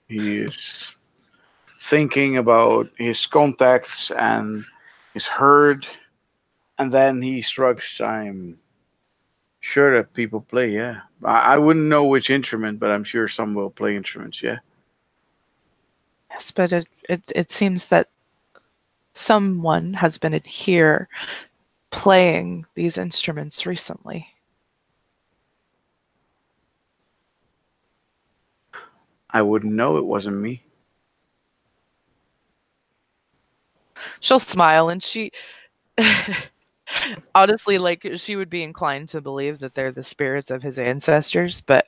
He is thinking about his contacts and his herd, and then he shrugs. I'm sure that people play, yeah. I wouldn't know which instrument, but I'm sure some will play instruments, yeah. Yes, but it seems that someone has been in here playing these instruments recently. I wouldn't know it wasn't me. She'll smile and she honestly like she would be inclined to believe that they're the spirits of his ancestors, but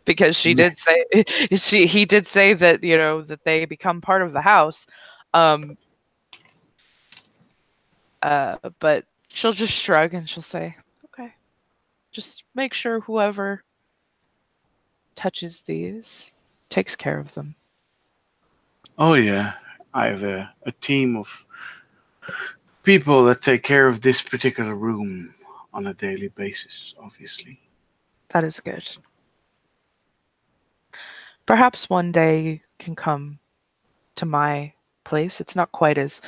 because she did say he did say that, you know, that they become part of the house. Um but she'll just shrug and she'll say, "Okay. Just make sure whoever touches these takes care of them." Oh, yeah. I have a team of people that take care of this particular room on a daily basis, obviously. That is good. Perhaps one day you can come to my place. It's not quite as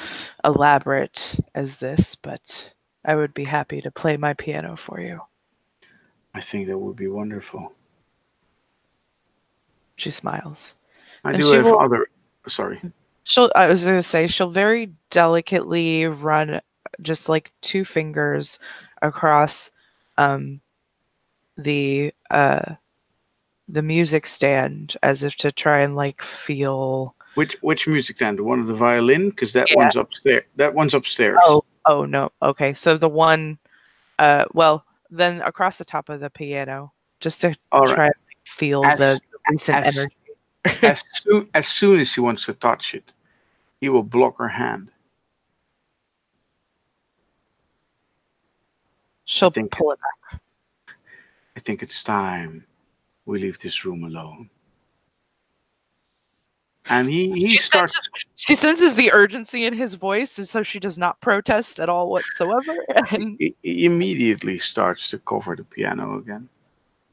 elaborate as this, but I would be happy to play my piano for you. I think that would be wonderful. She smiles. I And do she have will other. Sorry. I was gonna say she'll very delicately run just like two fingers across um the uh the music stand as if to try and like feel. Which music stand? The one of the violin? Because that Yeah. one's upstairs. That one's upstairs. Oh no. Okay. So the one well, then across the top of the piano, just to All right. try and like, feel the As recent as energy. as soon as she wants to touch it, he will block her hand. I She'll think pull it back. I think it's time we leave this room alone. And he starts. She senses the urgency in his voice, and so she does not protest at all whatsoever. And He immediately starts to cover the piano again.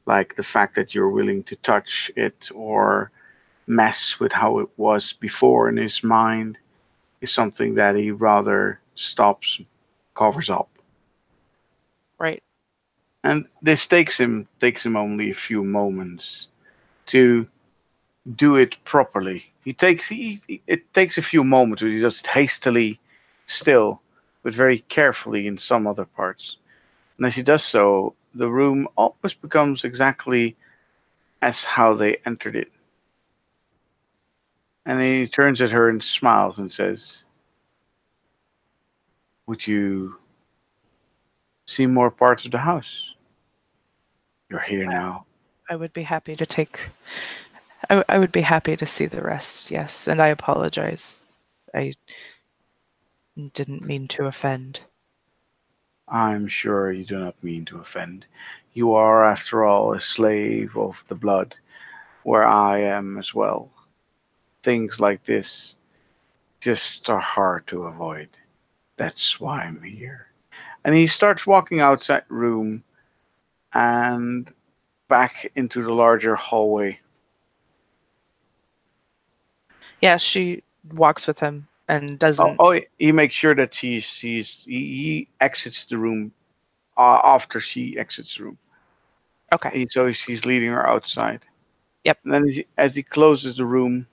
Like the fact that you're willing to touch it or mess with how it was before in his mind is something that he rather stops, covers up. right. And this takes him only a few moments to do it properly. It takes a few moments where he just hastily still, but very carefully in some other parts. And as he does so, the room almost becomes exactly as how they entered it. And then he turns at her and smiles and says, "Would you see more parts of the house? You're here now." I would be happy to take. I would be happy to see the rest. Yes, and I apologize. I didn't mean to offend. I'm sure you do not mean to offend. You are, after all, a slave of the blood, where I am as well. Things like this just are hard to avoid. That's why I'm here. And he starts walking outside the room and back into the larger hallway. Yeah, she walks with him and Oh, doesn't. oh, he makes sure that he exits the room after she exits the room. Okay. So he's leading her outside. Yep. And then as he closes the room,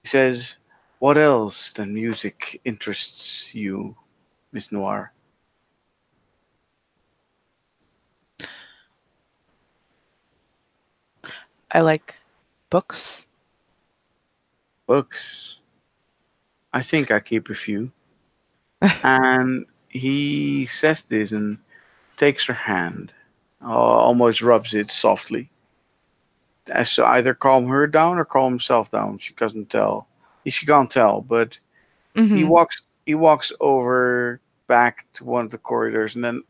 he says, "What else than music interests you, Miss Noir?" I like books. "Books. I think I keep a few." And he says this and takes her hand, almost rubs it softly, as to either calm her down or calm himself down. She doesn't tell. She can't tell, but he Hmm. walks over back to one of the corridors and then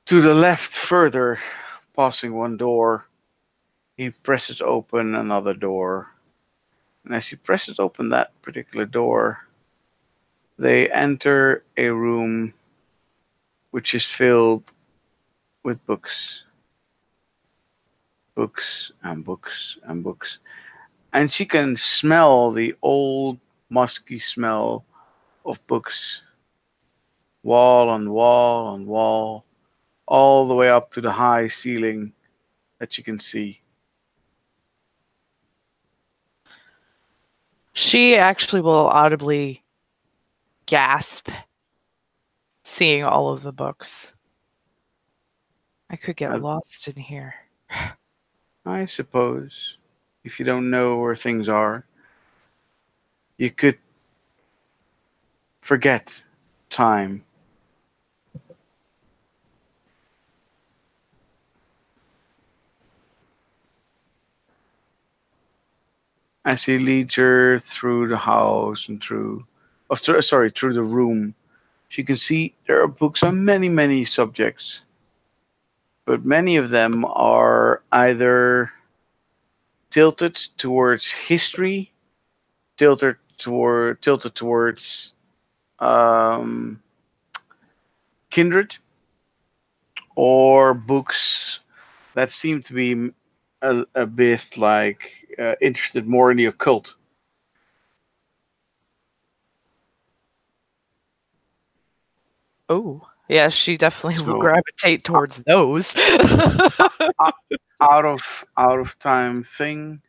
to the left further, passing one door. He presses open another door. And as he presses open that particular door, they enter a room which is filled with books. Books and books and books. And she can smell the old musky smell of books, wall on wall on wall, all the way up to the high ceiling that you can see. She actually will audibly gasp seeing all of the books. I could get Uh, lost in here. I suppose if you don't know where things are, you could forget time. As he leads her through the house and through the room, she can see there are books on many, many subjects, but many of them are either tilted towards history, tilted towards um, kindred, or books that seem to be a bit like interested more in the occult. Oh, yeah, she definitely will So gravitate uh, towards those. uh, out of time thing,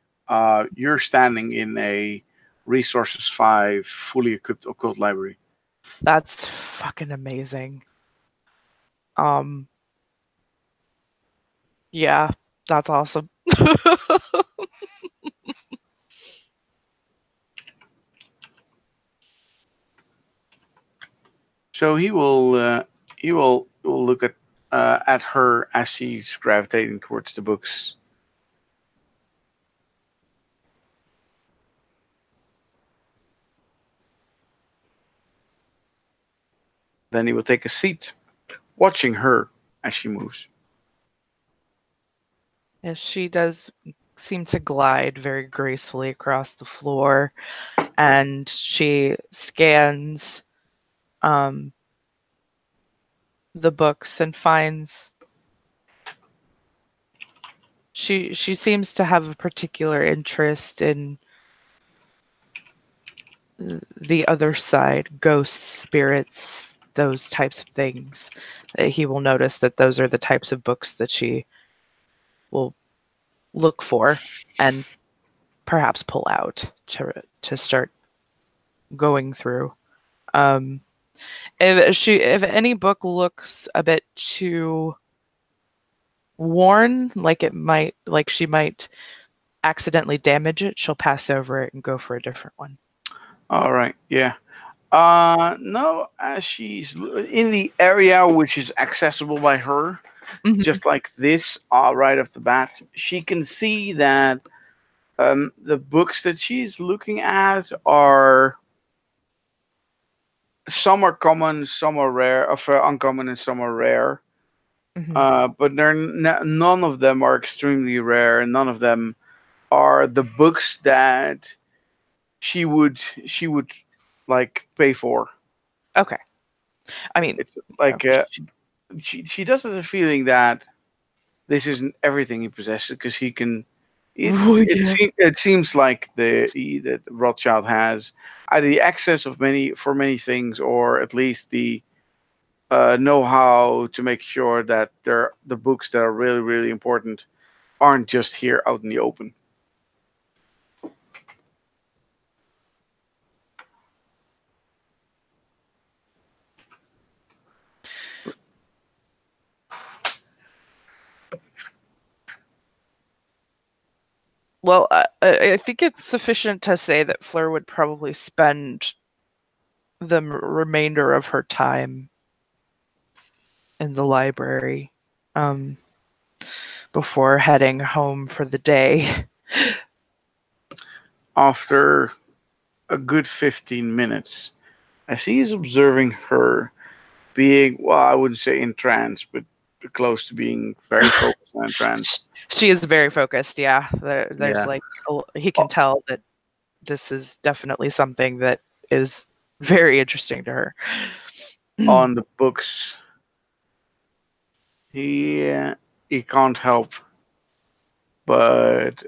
you're standing in a resources 5 fully equipped occult library. That's fucking amazing. Um, yeah, that's awesome. So he will look at her as she's gravitating towards the books. Then he will take a seat, watching her as she moves. Yes, she does seem to glide very gracefully across the floor, and she scans the books and finds she seems to have a particular interest in the other side, ghosts, spirits, those types of things. He will notice that those are the types of books that she will look for and perhaps pull out to start going through. Um, if any book looks a bit too worn, like she might accidentally damage it, she'll pass over it and go for a different one. All right. Yeah. No, as she's in the area which is accessible by her, Mhm. just like this, right off the bat, she can see that the books that she's looking at are some are common, some are rare, of uncommon, and some are rare. Mhm. But none of them are extremely rare, and none of them are the books that she would like pay for. Okay. I mean, It's like she- she does have a feeling that this isn't everything he possesses because he can. well, yeah. It seems like that Rothschild has either the access of many things, or at least the know-how to make sure that the books that are really important aren't just here out in the open. Well, I think it's sufficient to say that Fleur would probably spend the remainder of her time in the library um, before heading home for the day. After a good 15 minutes, as he is observing her being, well, I wouldn't say entranced, but close to being very focused and entranced. She is very focused. Yeah, there's Yeah. like he can tell that this is definitely something that is very interesting to her. On the books, he can't help but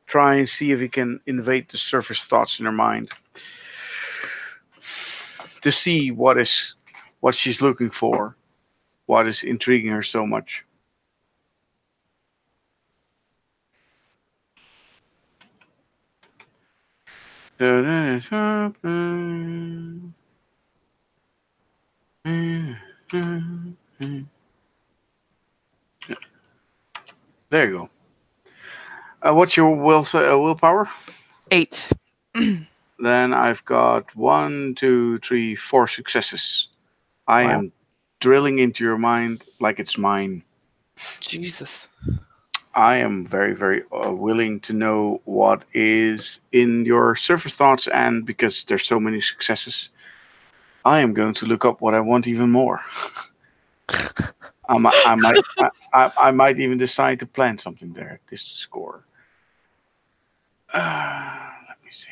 try and see if he can invade the surface thoughts in her mind to see what she's looking for, what is intriguing her so much. There you go. What's your willpower? 8. Then I've got one, two, three, four successes. I Wow, am drilling into your mind like it's mine. Jesus. I am very willing to know what is in your surface thoughts, and because there's so many successes, I am going to look up what I want even more. I might even decide to plant something there at this score. Let me see.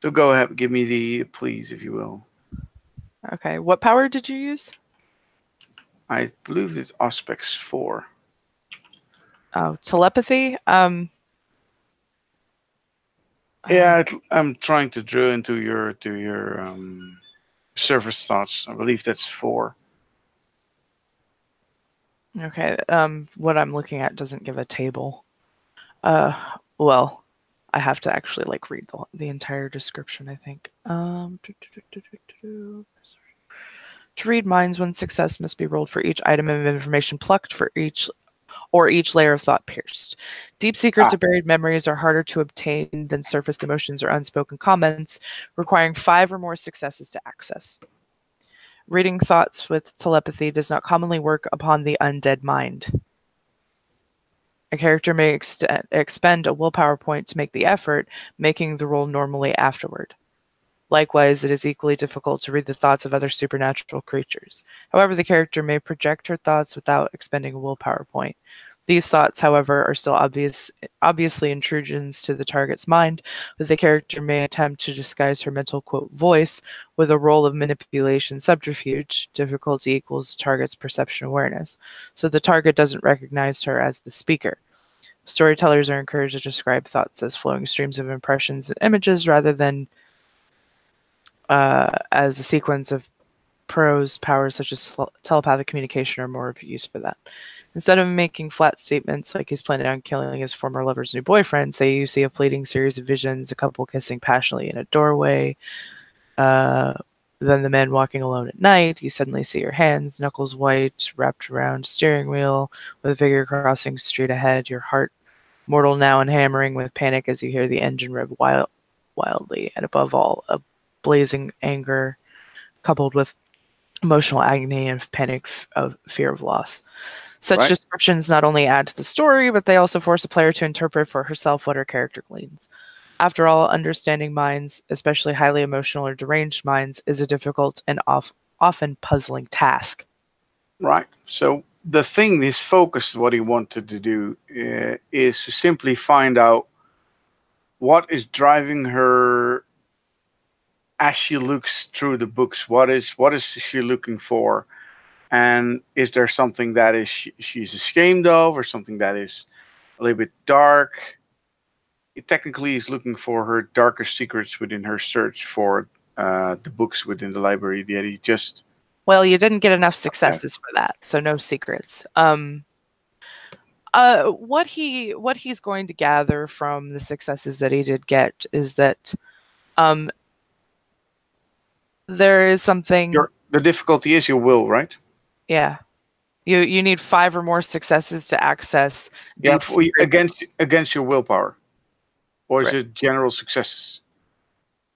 So go ahead, give me the please, if you will. Okay, what power did you use? I believe it's Aspects 4. Oh, telepathy. Uh, Yeah, I'm trying to drill into your surface thoughts. I believe that's 4. okay. What I'm looking at doesn't give a table. Uh, well, I have to actually like read the entire description, I think. To read minds, one success must be rolled for each item of information plucked for each layer of thought pierced. Deep secrets Ah, or buried memories are harder to obtain than surfaced emotions or unspoken comments, requiring 5 or more successes to access. Reading thoughts with telepathy does not commonly work upon the undead mind. A character may expend a willpower point to make the effort, making the roll normally afterward. Likewise, it is equally difficult to read the thoughts of other supernatural creatures. However, the character may project her thoughts without expending a willpower point. These thoughts, however, are still obviously intrusions to the target's mind, but the character may attempt to disguise her mental, quote, voice with a role of manipulation subterfuge. Difficulty equals target's perception awareness. So the target doesn't recognize her as the speaker. Storytellers are encouraged to describe thoughts as flowing streams of impressions and images rather than as a sequence of prose powers such as telepathic communication are more of use for that. Instead of making flat statements like he's planning on killing his former lover's new boyfriend, say you see a fleeting series of visions, a couple kissing passionately in a doorway, then the man walking alone at night, you suddenly see your hands, knuckles white, wrapped around steering wheel, with a figure crossing street ahead, your heart mortal now and hammering with panic as you hear the engine rev wildly, and above all, a blazing anger coupled with emotional agony and panic of fear of loss. Such descriptions not only add to the story, but they also force a player to interpret for herself what her character gleans. After all, understanding minds, especially highly emotional or deranged minds, is a difficult and often puzzling task. Right. So the thing, his focus, what he wanted to do is to simply find out what is driving her as she looks through the books. What is she looking for? And is there something that is she's ashamed of, or something that is a little bit dark? It technically is looking for her darkest secrets within her search for the books within the library that he just. Well, you didn't get enough successes for that, so no secrets. What he's going to gather from the successes that he did get is that there is something. The difficulty is your will, right? Yeah. You need 5 or more successes to access deep against your willpower. Or is it general successes?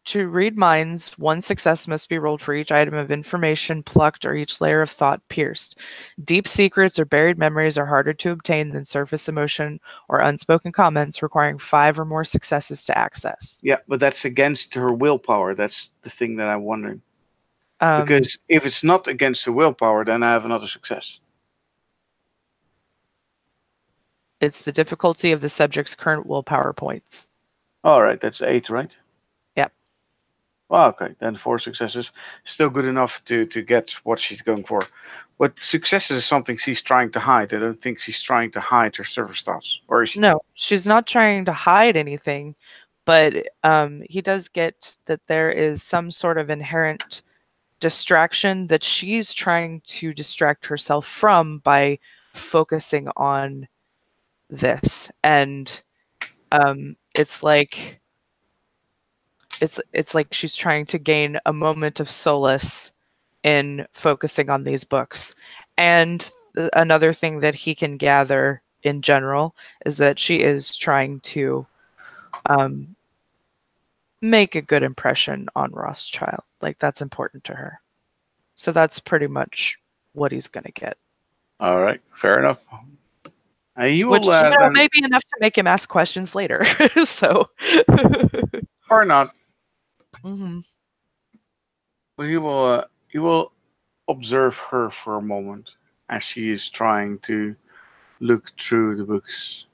To read minds, 1 success must be rolled for each item of information plucked or each layer of thought pierced. Deep secrets or buried memories are harder to obtain than surface emotion or unspoken comments, requiring 5 or more successes to access. Yeah, but that's against her willpower. That's the thing that I'm wondering. Because if it's not against her willpower, then I have another success. It's the difficulty of the subject's current willpower points. All right, that's 8, right? Yep. Well, okay, then 4 successes. Still good enough to get what she's going for. But successes is something she's trying to hide. I don't think she's trying to hide her server stats. Or is she? No, she's not trying to hide anything, but he does get that there is some sort of inherent distraction that she's trying to distract herself from by focusing on this. And it's like she's trying to gain a moment of solace in focusing on these books. And another thing that he can gather in general is that she is trying to make a good impression on Rothschild. Like, that's important to her. So that's pretty much what he's going to get. All right, fair enough. Which may be enough to make him ask questions later. So, or not. Mm-hmm. Well, he will observe her for a moment as she is trying to look through the books,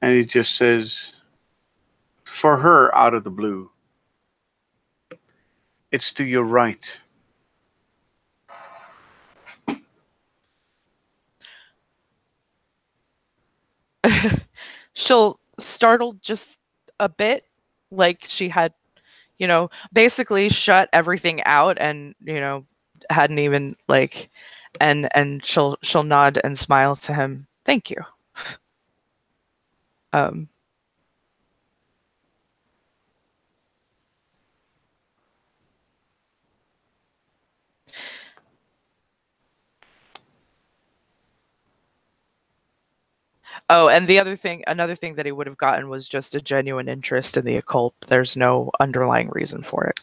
and he just says, for her, out of the blue, it's to your right. She'll startle just a bit, like she had, basically shut everything out and, hadn't even and she'll nod and smile to him. Thank you. Oh, and another thing that he would have gotten was just a genuine interest in the occult. There's no underlying reason for it.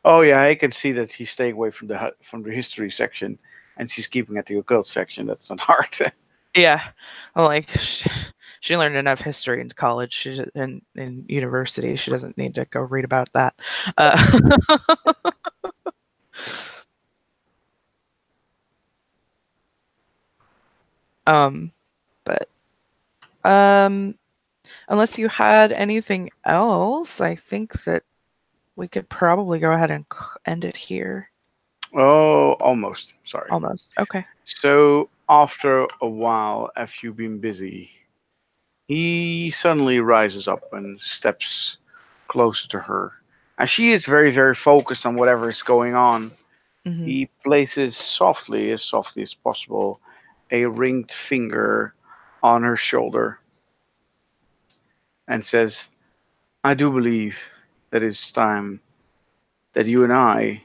Oh yeah, I can see that she's staying away from the history section, and she's keeping at the occult section. That's not hard. Yeah, like she learned enough history in college, in university. She doesn't need to go read about that. Um, unless you had anything else, I think that we could probably go ahead and end it here. Oh, almost. Sorry. Almost. Okay. So after a while, after you've been busy, he suddenly rises up and steps closer to her. And she is very, very focused on whatever is going on. Hmm. He places softly as possible, a ringed finger on her shoulder and says, I do believe that it's time that you and I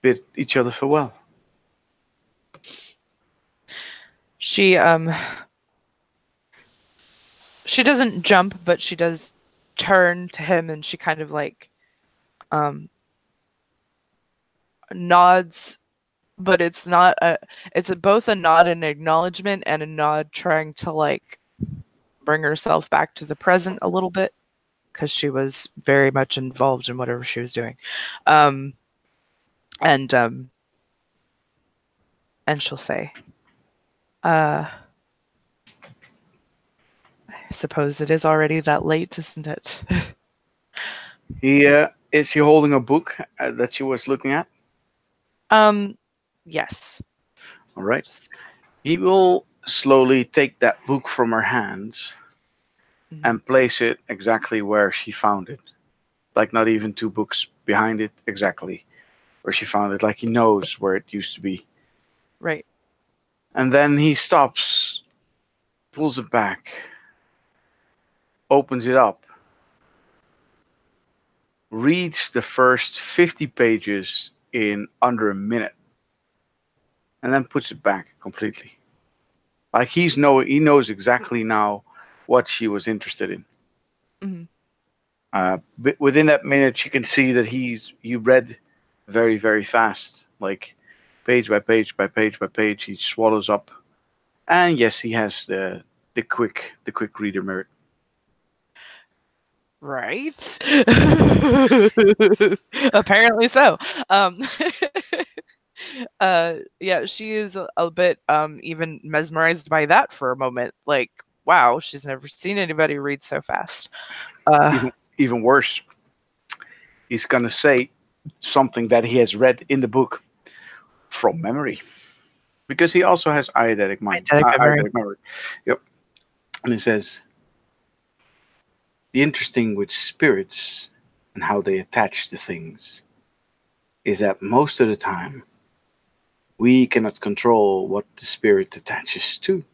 bid each other farewell. She she doesn't jump, but she does turn to him and she kind of like um nods, but it's both a nod and acknowledgement and a nod trying to like bring herself back to the present a little bit because she was very much involved in whatever she was doing. Um and um and she'll say, I suppose it is already that late, isn't it? He is he holding a book that she was looking at? um yes. All right. He will slowly take that book from her hands Mhm. and place it exactly where she found it. Like not even two books behind it, exactly where she found it. Like he knows where it used to be. Right. And then he stops, pulls it back, opens it up, reads the first 50 pages in under a minute, and then puts it back completely. Like he knows exactly now what she was interested in. Mhm. But within that minute, you can see that he read very very fast, like page by page by page by page. He swallows up, and yes, he has the quick reader merit. Right. Apparently so. Um, yeah, she is a bit even mesmerized by that for a moment. Like, wow, she's never seen anybody read so fast. Uh, Even worse, he's gonna say something that he has read in the book from memory because he also has eidetic mind, Eidetic memory. eidetic memory. Yep, and he says the interesting with spirits and how they attach to things is that most of the time we cannot control what the spirit attaches to,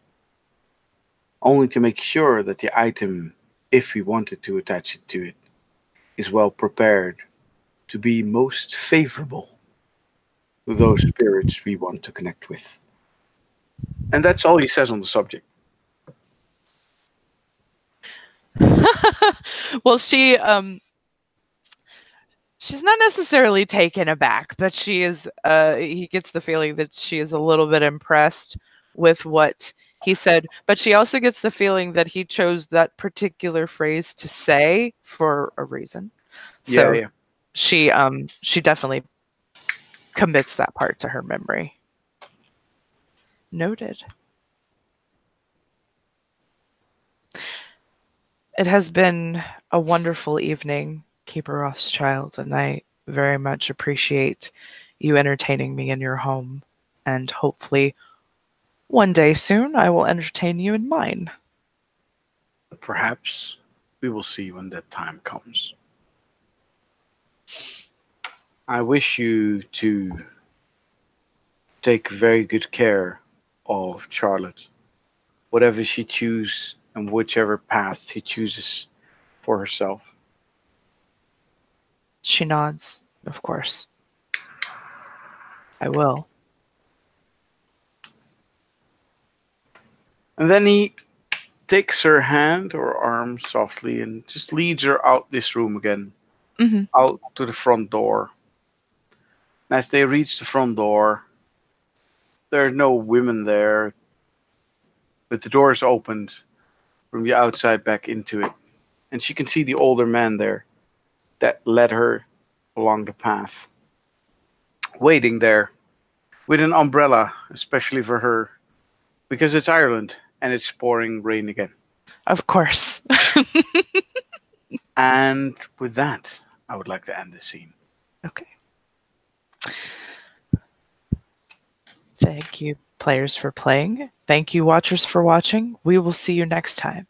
only to make sure that the item, if we wanted to attach it to it, is well prepared to be most favorable to those spirits we want to connect with. And that's all he says on the subject. Well, she's not necessarily taken aback, but she is he gets the feeling that she is a little bit impressed with what he said, but she also gets the feeling that he chose that particular phrase to say for a reason. Yeah, So yeah. she definitely commits that part to her memory. Noted. It has been a wonderful evening, Keeper Rothschild, and I very much appreciate you entertaining me in your home. And hopefully, one day soon, I will entertain you in mine. Perhaps we will see when that time comes. I wish you to take very good care of Charlotte, whatever she chooses and whichever path she chooses for herself. She nods, of course. I will. And then he takes her hand or arm softly and just leads her out this room again, Hmm. out to the front door. And as they reach the front door, there are no women there, but the door is opened from the outside back into it. And she can see the older man there that led her along the path, waiting there with an umbrella, especially for her, Because it's Ireland and it's pouring rain again. Of course. And with that, I would like to end the scene. Okay. Thank you, players, for playing. Thank you, watchers, for watching. We will see you next time.